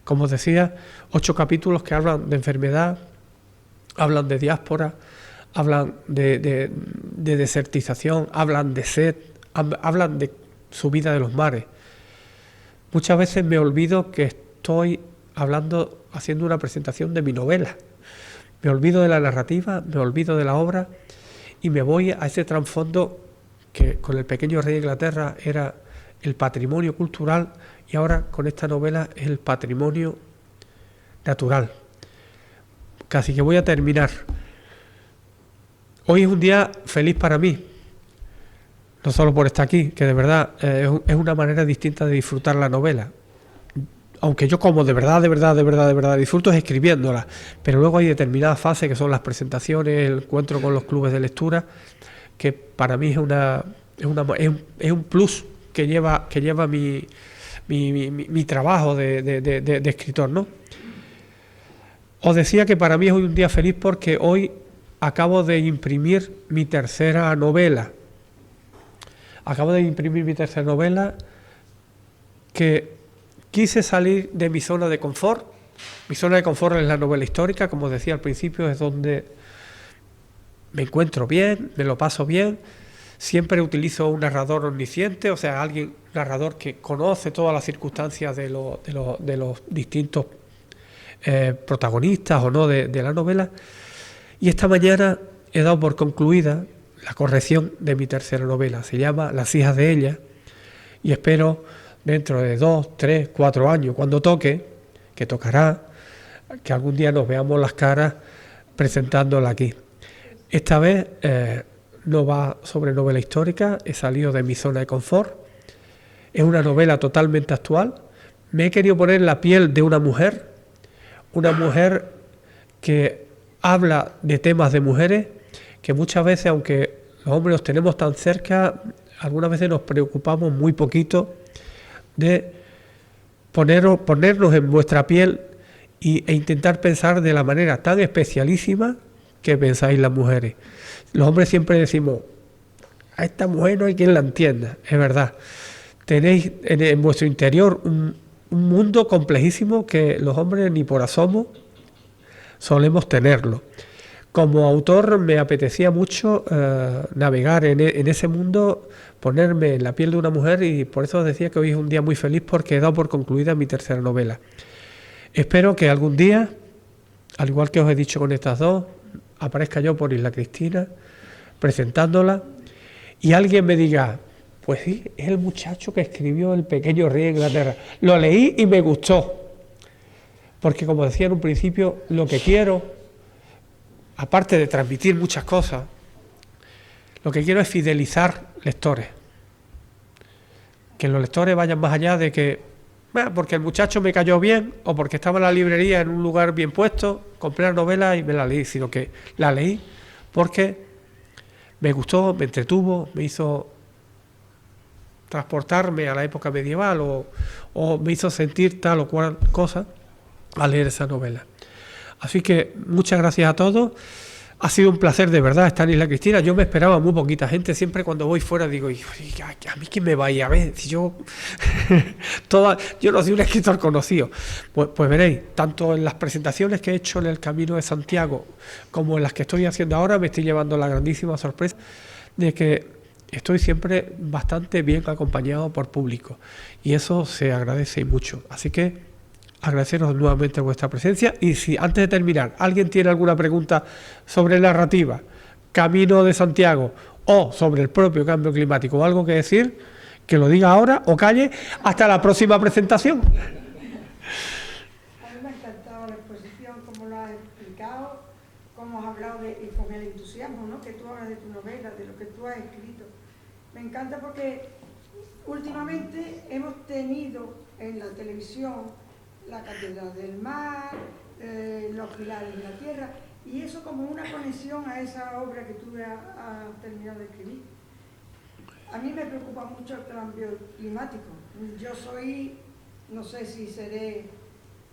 Como os decía, 8 capítulos que hablan de enfermedad, hablan de diáspora, hablan de desertización, hablan de sed, hablan de subida de los mares. Muchas veces me olvido que estoy haciendo una presentación de mi novela. Me olvido de la narrativa, me olvido de la obra y me voy a ese trasfondo que con El pequeño rey de Inglaterra era el patrimonio cultural, y ahora con esta novela es el patrimonio natural. Casi que voy a terminar. Hoy es un día feliz para mí. no solo por estar aquí, que de verdad es una manera distinta de disfrutar la novela. Aunque yo como de verdad disfruto es escribiéndola, pero luego hay determinadas fases que son las presentaciones, el encuentro con los clubes de lectura, que para mí es un plus que lleva mi trabajo de escritor, ¿no? Os decía que para mí es hoy un día feliz porque hoy acabo de imprimir mi tercera novela. Que quise salir de mi zona de confort. Mi zona de confort es la novela histórica, como decía al principio, es donde me encuentro bien, me lo paso bien. Siempre utilizo un narrador omnisciente, o sea, narrador que conoce todas las circunstancias de los distintos protagonistas o no de la novela. Y esta mañana he dado por concluida la corrección de mi tercera novela. Se llama Las hijas de ella y espero dentro de 2, 3, 4 años, cuando toque, que tocará, que algún día nos veamos las caras presentándola aquí. Esta vez no va sobre novela histórica, he salido de mi zona de confort, es una novela totalmente actual. Me he querido poner en la piel de una mujer que habla de temas de mujeres que muchas veces, aunque los hombres los tenemos tan cerca, algunas veces nos preocupamos muy poquito de ponernos en vuestra piel e intentar pensar de la manera tan especialísima que pensáis las mujeres. Los hombres siempre decimos, a esta mujer no hay quien la entienda, es verdad. Tenéis en vuestro interior un mundo complejísimo que los hombres ni por asomo solemos tenerlo. Como autor me apetecía mucho navegar en ese mundo, ponerme en la piel de una mujer, y por eso os decía que hoy es un día muy feliz porque he dado por concluida mi tercera novela. Espero que algún día, al igual que os he dicho con estas dos, aparezca yo por Isla Cristina presentándola y alguien me diga, pues sí, es el muchacho que escribió El pequeño rey de Inglaterra. Lo leí y me gustó, porque como decía en un principio, lo que quiero, aparte de transmitir muchas cosas, lo que quiero es fidelizar lectores. Que los lectores vayan más allá de que, porque el muchacho me cayó bien o porque estaba en la librería en un lugar bien puesto, compré la novela y me la leí, sino que la leí porque me gustó, me entretuvo, me hizo transportarme a la época medieval o me hizo sentir tal o cual cosa al leer esa novela. Así que muchas gracias a todos. Ha sido un placer de verdad estar en Isla Cristina. Yo me esperaba muy poquita gente. Siempre cuando voy fuera digo, ¿a mí quién me va a ir a ver? Si yo yo no soy un escritor conocido. Pues veréis, tanto en las presentaciones que he hecho en el Camino de Santiago como en las que estoy haciendo ahora, me estoy llevando la grandísima sorpresa de que estoy siempre bastante bien acompañado por público. Y eso se agradece y mucho. Así que agradeceros nuevamente vuestra presencia, y si antes de terminar alguien tiene alguna pregunta sobre narrativa, Camino de Santiago o sobre el propio cambio climático o algo que decir, que lo diga ahora o calle hasta la próxima presentación. A mí me ha encantado la exposición, cómo lo has explicado, cómo has hablado y con el entusiasmo, ¿no?, que tú hablas de tu novela, de lo que tú has escrito. Me encanta porque últimamente hemos tenido en la televisión la Catedral del Mar, los Pilares de la Tierra, y eso como una conexión a esa obra que tú has terminado de escribir. A mí me preocupa mucho el cambio climático. Yo soy, no sé si seré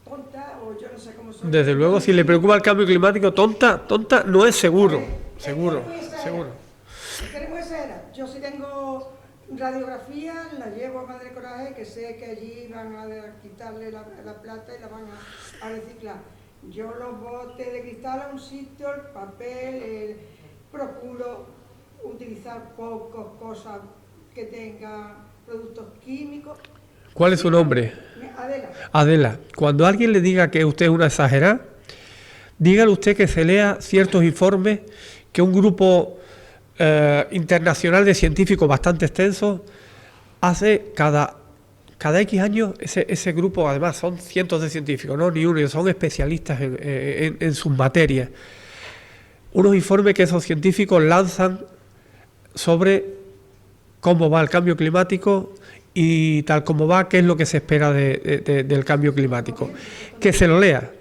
tonta o yo no sé cómo soy. Desde luego, si le preocupa el cambio climático, tonta no es seguro. Seguro. Queremos esa era. Yo sí tengo radiografía, la llevo a Madre Coraje, que sé que allí van a quitarle la plata y la van a reciclar. Yo los botes de cristal a un sitio, el papel, procuro utilizar pocas cosas que tengan productos químicos. ¿Cuál es su nombre? Adela. Cuando alguien le diga que usted es una exagerada, dígale usted que se lea ciertos informes que un grupo internacional de científicos bastante extenso hace cada X años. Ese grupo, además, son cientos de científicos, no ni uno, son especialistas en sus materias. Unos informes que esos científicos lanzan sobre cómo va el cambio climático y tal como va, qué es lo que se espera del cambio climático. Que se lo lea.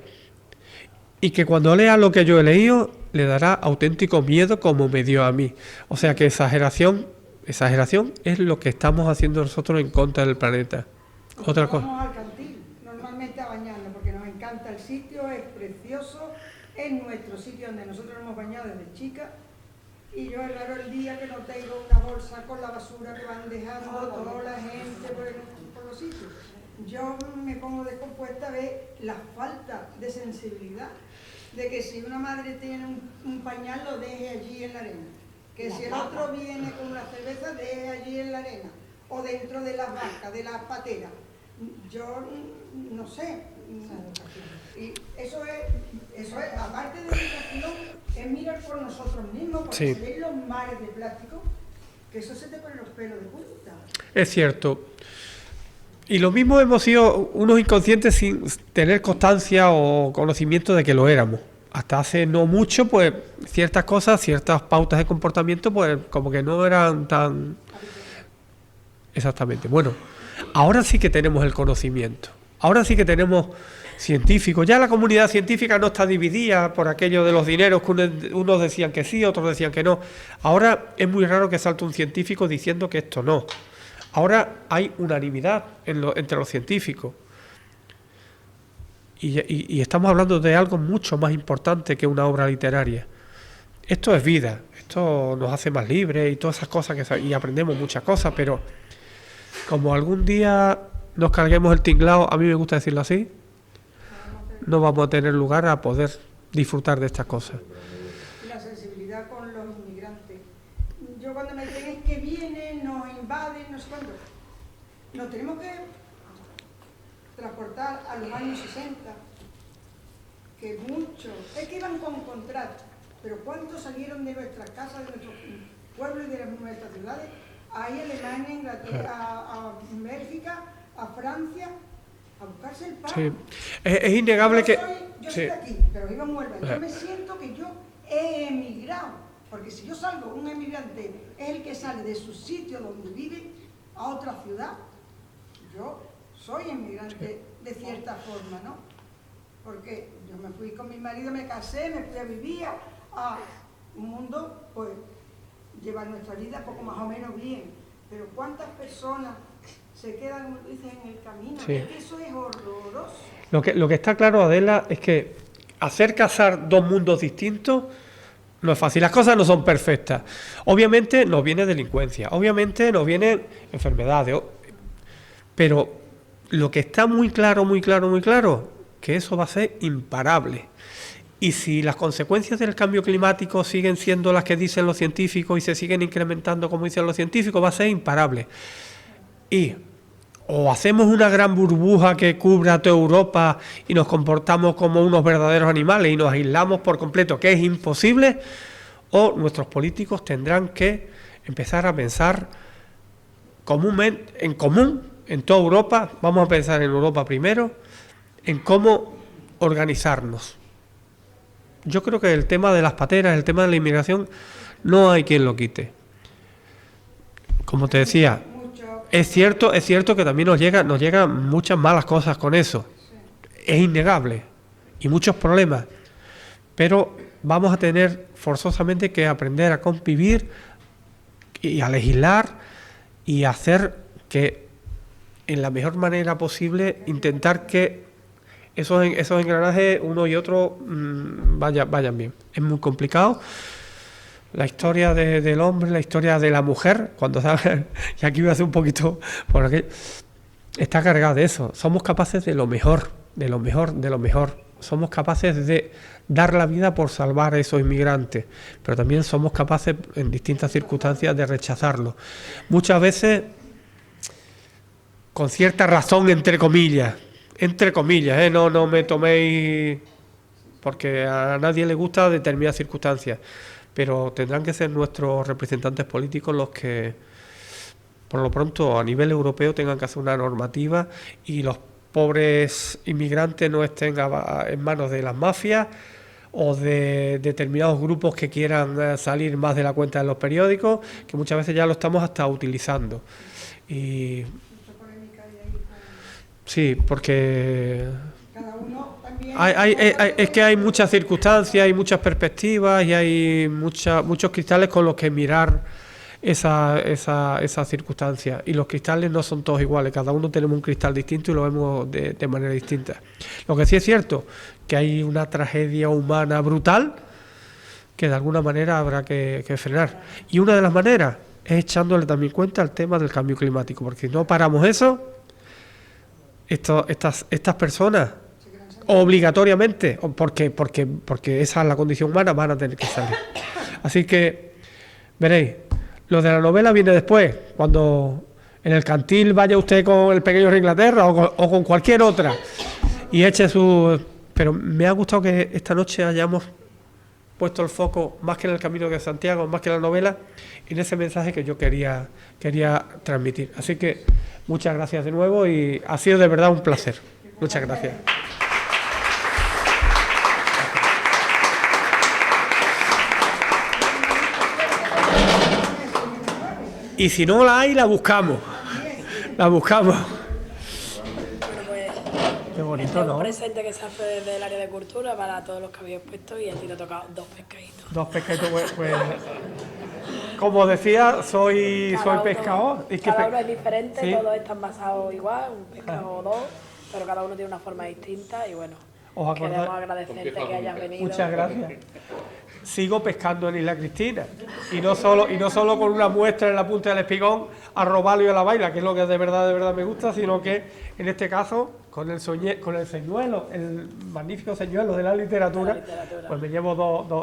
Y que cuando lea lo que yo he leído, le dará auténtico miedo como me dio a mí. O sea que exageración es lo que estamos haciendo nosotros en contra del planeta. Otra cosa. Vamos al Cantil, normalmente a bañarnos, porque nos encanta el sitio, es precioso, es nuestro sitio donde nosotros nos hemos bañado desde chicas. Y yo es raro el día que no tengo una bolsa con la basura que van dejando toda la gente por los sitios. Yo me pongo descompuesta a ver la falta de sensibilidad, de que si una madre tiene un pañal lo deje allí en la arena, que si el otro viene con una cerveza deje allí en la arena, o dentro de las vacas, de las pateras. Yo no sé, y eso es aparte de educación, es mirar por nosotros mismos, porque Sí. se ven los mares de plástico, que eso se te pone los pelos de punta. Es cierto. Y lo mismo hemos sido unos inconscientes sin tener constancia o conocimiento de que lo éramos. Hasta hace no mucho, pues ciertas cosas, ciertas pautas de comportamiento, pues como que no eran tan... Exactamente. Bueno, ahora sí que tenemos el conocimiento. Ahora sí que tenemos científicos. Ya la comunidad científica no está dividida por aquello de los dineros, que unos decían que sí, otros decían que no. Ahora es muy raro que salte un científico diciendo que esto no. Ahora hay unanimidad entre los científicos. Y estamos hablando de algo mucho más importante que una obra literaria. Esto es vida, esto nos hace más libres y todas esas cosas, y aprendemos muchas cosas, pero como algún día nos carguemos el tinglao, a mí me gusta decirlo así, no vamos a tener lugar a poder disfrutar de estas cosas. La sensibilidad con los inmigrantes. Yo cuando me dicen es que vienen, nos invaden, no sé cuándo, nos tenemos que transportar a los años 60, que muchos, es que iban con contrato, pero ¿cuántos salieron de nuestras casas, de nuestros pueblos y de nuestras ciudades? Ahí a Alemania, Inglaterra, a Bélgica, a Francia, a buscarse el pan. Sí. Es innegable que... Yo sí. soy de aquí, pero vivo en Huelva. Yo me siento que yo he emigrado, porque si yo salgo, un emigrante es el que sale de su sitio donde vive a otra ciudad. Yo soy emigrante de cierta forma, ¿no? Porque yo me fui con mi marido, me casé, me fui a vivir a un mundo, pues, lleva nuestra vida poco más o menos bien. Pero ¿cuántas personas se quedan, como tú dices, en el camino? Sí. Es que eso es horroroso. Lo que está claro, Adela, es que hacer casar dos mundos distintos no es fácil. Las cosas no son perfectas. Obviamente nos viene delincuencia, obviamente nos vienen enfermedades, pero lo que está muy claro, que eso va a ser imparable. Y si las consecuencias del cambio climático siguen siendo las que dicen los científicos y se siguen incrementando como dicen los científicos, va a ser imparable. Y o hacemos una gran burbuja que cubra toda Europa y nos comportamos como unos verdaderos animales y nos aislamos por completo, que es imposible, o nuestros políticos tendrán que empezar a pensar en común, en toda Europa. Vamos a pensar en Europa primero, en cómo organizarnos. Yo creo que el tema de las pateras, el tema de la inmigración, no hay quien lo quite. Como te decía, es cierto que también nos llegan muchas malas cosas con eso. Es innegable. Y muchos problemas. Pero vamos a tener forzosamente que aprender a convivir y a legislar y hacer que en la mejor manera posible intentar que esos engranajes, uno y otro, vayan bien. Es muy complicado. La historia del hombre, la historia de la mujer, cuando salga, y aquí voy a hacer un poquito por aquí, está cargada de eso. Somos capaces de lo mejor. Somos capaces de dar la vida por salvar a esos inmigrantes, pero también somos capaces, en distintas circunstancias, de rechazarlos. Muchas veces, con cierta razón, entre comillas, no me toméis, porque a nadie le gusta determinadas circunstancias, pero tendrán que ser nuestros representantes políticos los que, por lo pronto, a nivel europeo tengan que hacer una normativa y los pobres inmigrantes no estén en manos de las mafias o de determinados grupos que quieran salir más de la cuenta de los periódicos, que muchas veces ya lo estamos hasta utilizando. Y sí, porque Cada uno también... es que hay muchas circunstancias, hay muchas perspectivas y hay muchos cristales con los que mirar esa circunstancia. Y los cristales no son todos iguales, cada uno tenemos un cristal distinto y lo vemos de manera distinta. Lo que sí es cierto, que hay una tragedia humana brutal que de alguna manera habrá que frenar. Y una de las maneras es echándole también cuenta al tema del cambio climático, porque si no paramos eso, estas personas obligatoriamente, porque esa es la condición humana, van a tener que salir. Así que veréis, lo de la novela viene después, cuando en el cantil vaya usted con El Pequeño Rey de Inglaterra o con cualquier otra y eche su... Pero me ha gustado que esta noche hayamos puesto el foco más que en el Camino de Santiago, más que en la novela, en ese mensaje que yo quería transmitir. Así que muchas gracias de nuevo y ha sido de verdad un placer. Muchas gracias. Y si no la hay, la buscamos. La buscamos. Bueno, pues Qué bonito, este es ¿no? un presente que se hace desde el área de cultura para todos los que habéis puesto y a ti te ha tocado 2 pescaditos. 2 pescaditos, pues como decía, soy pescador. Es que Cada uno es diferente, ¿sí? todos están basados igual, un pescado o 2, pero cada uno tiene una forma distinta y bueno, ¿Os acordáis? queremos agradecerte que hayas venido. Muchas gracias. Sigo pescando en Isla Cristina y no solo con una muestra en la punta del espigón a robarlo y a la baila, que es lo que de verdad me gusta, sino que en este caso con el señuelo, el magnífico señuelo de la literatura, pues me llevo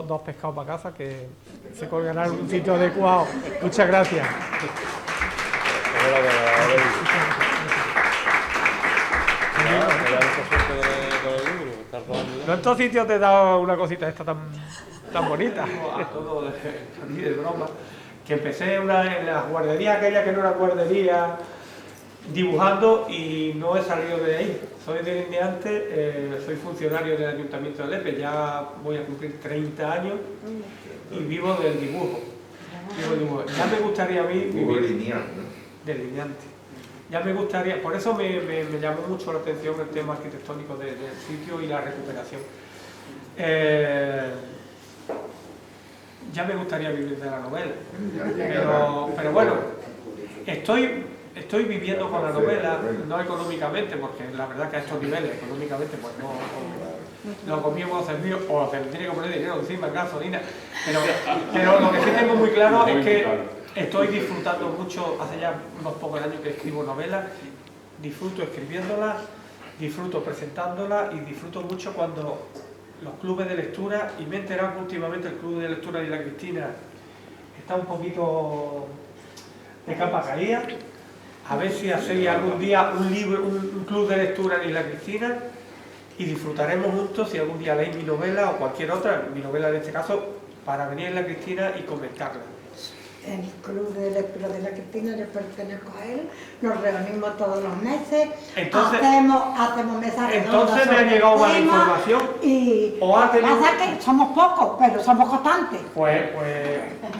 dos pescados para casa que se colgarán en un sitio adecuado. Muchas gracias. No en todos sitios te he dado una cosita esta tan bonita, todo de broma, que empecé en la guardería aquella que no era guardería, dibujando y no he salido de ahí. Soy delineante, soy funcionario del Ayuntamiento de Lepe, ya voy a cumplir 30 años y vivo del dibujo. Ya me gustaría a mí vivir delineante. Ya me gustaría, por eso me llamó mucho la atención el tema arquitectónico del sitio y la recuperación. Ya me gustaría vivir de la novela, pero bueno, estoy viviendo con la novela, no económicamente, porque la verdad que a estos niveles económicamente pues no lo comíamos servido o se tiene que poner dinero encima, gasolina, pero lo que sí tengo muy claro es que estoy disfrutando mucho, hace ya unos pocos años que escribo novelas, disfruto escribiéndolas, disfruto presentándolas y disfruto mucho cuando los clubes de lectura, y me he enterado que últimamente el Club de Lectura de Isla Cristina está un poquito de capa caída, a ver si hacéis algún día un club de lectura en Isla Cristina y disfrutaremos juntos si algún día leéis mi novela o cualquier otra, mi novela en este caso, para venir a Isla Cristina y comentarla. En el Club de Lectura de la Cristina, yo pertenezco a él, nos reunimos todos los meses, hacemos mesas redondas. Entonces me ha llegado más información. Y ¿O ha tenido... pasa que somos pocos, pero somos constantes. Pues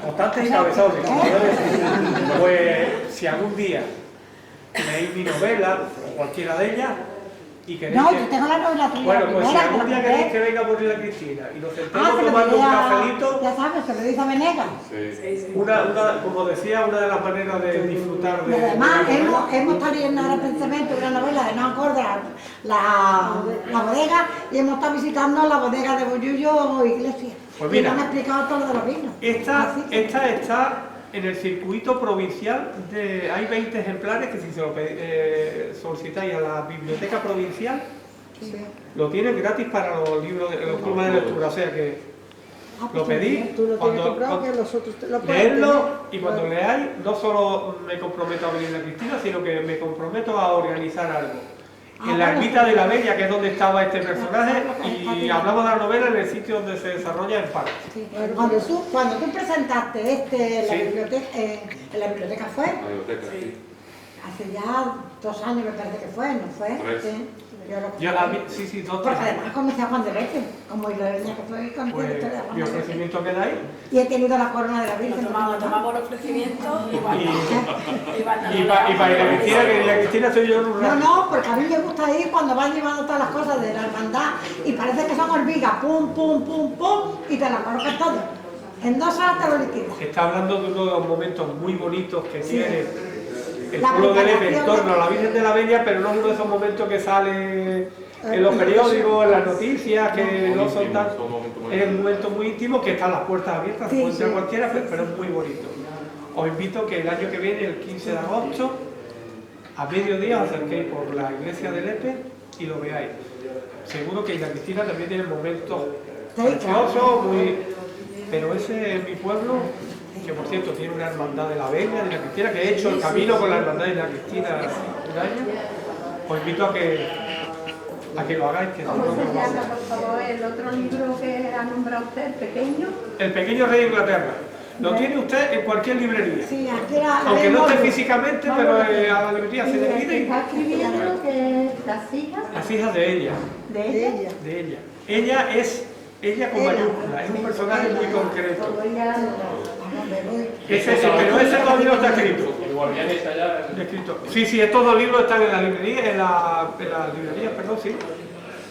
constantes y cabezones, como yo decía. Pues si algún día leéis mi novela, o cualquiera de ellas, y queréis No, que... yo tengo la novela tuya. Bueno, pues si primera, algún día que queréis que venga por Isla Cristina y nos sentemos se lo tomando un diría- cafelito, Ya sabes, se lo dice a Venegas. Sí. como decía, una de las maneras de disfrutar Y de... además hemos estado leyendo ahora precisamente una novela de No Gorda, la bodega, y hemos estado visitando la bodega de Bollullo Iglesia. Pues Y mira, nos han explicado todo lo de los vinos. Esta Así que- está en el circuito provincial, hay 20 ejemplares que si se lo solicitáis a la biblioteca provincial, Sí. lo tienen gratis para los libros de los clubes de lectura, o sea que lo pedí, Tú lo tienes comprado, que los otros te lo pueden leedlo tener. y cuando leáis no solo me comprometo a venir a Cristina, sino que me comprometo a organizar algo. En la ermita de la Bella, que es donde estaba este personaje, y hablamos de la novela en el sitio donde se desarrolla en Parque. Sí. Cuando tú presentaste en la Sí. biblioteca, en la biblioteca fue, hace ya 2 años me parece que fue, ¿no fue? Sí. Sí, dos, Porque tres. además comencé a Juan de Leche, como isleña que soy, con Pues, la historia de Juan mi de Leche. ofrecimiento que dais. Y he tenido la corona de la Virgen. Tomamos el ofrecimiento igual. Y para ir a Cristina, que la Cristina soy yo en un No, rato. no, porque a mí me gusta ir cuando van llevando todas las cosas de la hermandad y parece que son hormigas, pum, pum, pum, pum, y te las colocas todas. En 2 horas te lo liquidas. Está hablando de uno de los momentos muy bonitos que Sí. tiene el La pueblo de Lepe en preparación torno a la Virgen de la Bella, pero no es uno de esos momentos que sale en los periódicos, en las noticias, que no son tan... Es un momento muy íntimo, que están las puertas abiertas, Sí, puede entrar sí. cualquiera, pero es muy bonito. Os invito que el año que viene, el 15 de agosto, a mediodía os acerquéis por la iglesia de Lepe y lo veáis. Seguro que Isla Cristina también tiene momentos preciosos, muy... Pero ese es mi pueblo, que por cierto tiene una hermandad de la Bella, de la Cristina, que he hecho el camino con la hermandad de la Cristina un año. Os invito a que lo hagáis. Que ¿Cómo se llama, por favor, el otro libro que ha nombrado usted, el pequeño? El pequeño rey de Inglaterra. Lo tiene usted en cualquier librería. Sí, aquí era... Aunque no esté físicamente, pero a la librería se le Y pide. está escribiendo que las hijas Las hijas de ella. de ella, De ella. Ella es ella con mayúscula, es un personaje muy concreto. como ella Pero ese todavía no está escrito. Escrito. Sí, estos 2 libros están en la librería, en las librerías, perdón, sí.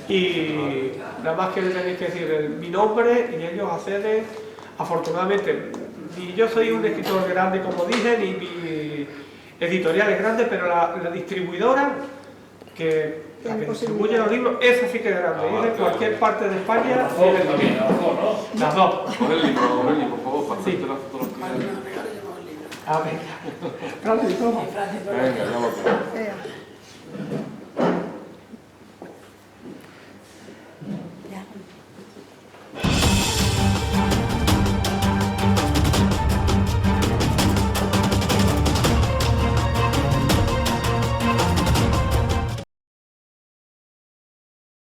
Y nada más que le tenéis que decir mi nombre y ellos acceden. Afortunadamente, ni yo soy un escritor grande, como dije, ni mi editorial es grande, pero la distribuidora que distribuye los libros, esa sí que es grande. Y es de cualquier parte de España. Las dos. Por el libro, por favor, para Sí. hacerte la fotografía. A ver. Francis, toma. Venga, ya lo tengo. Vea.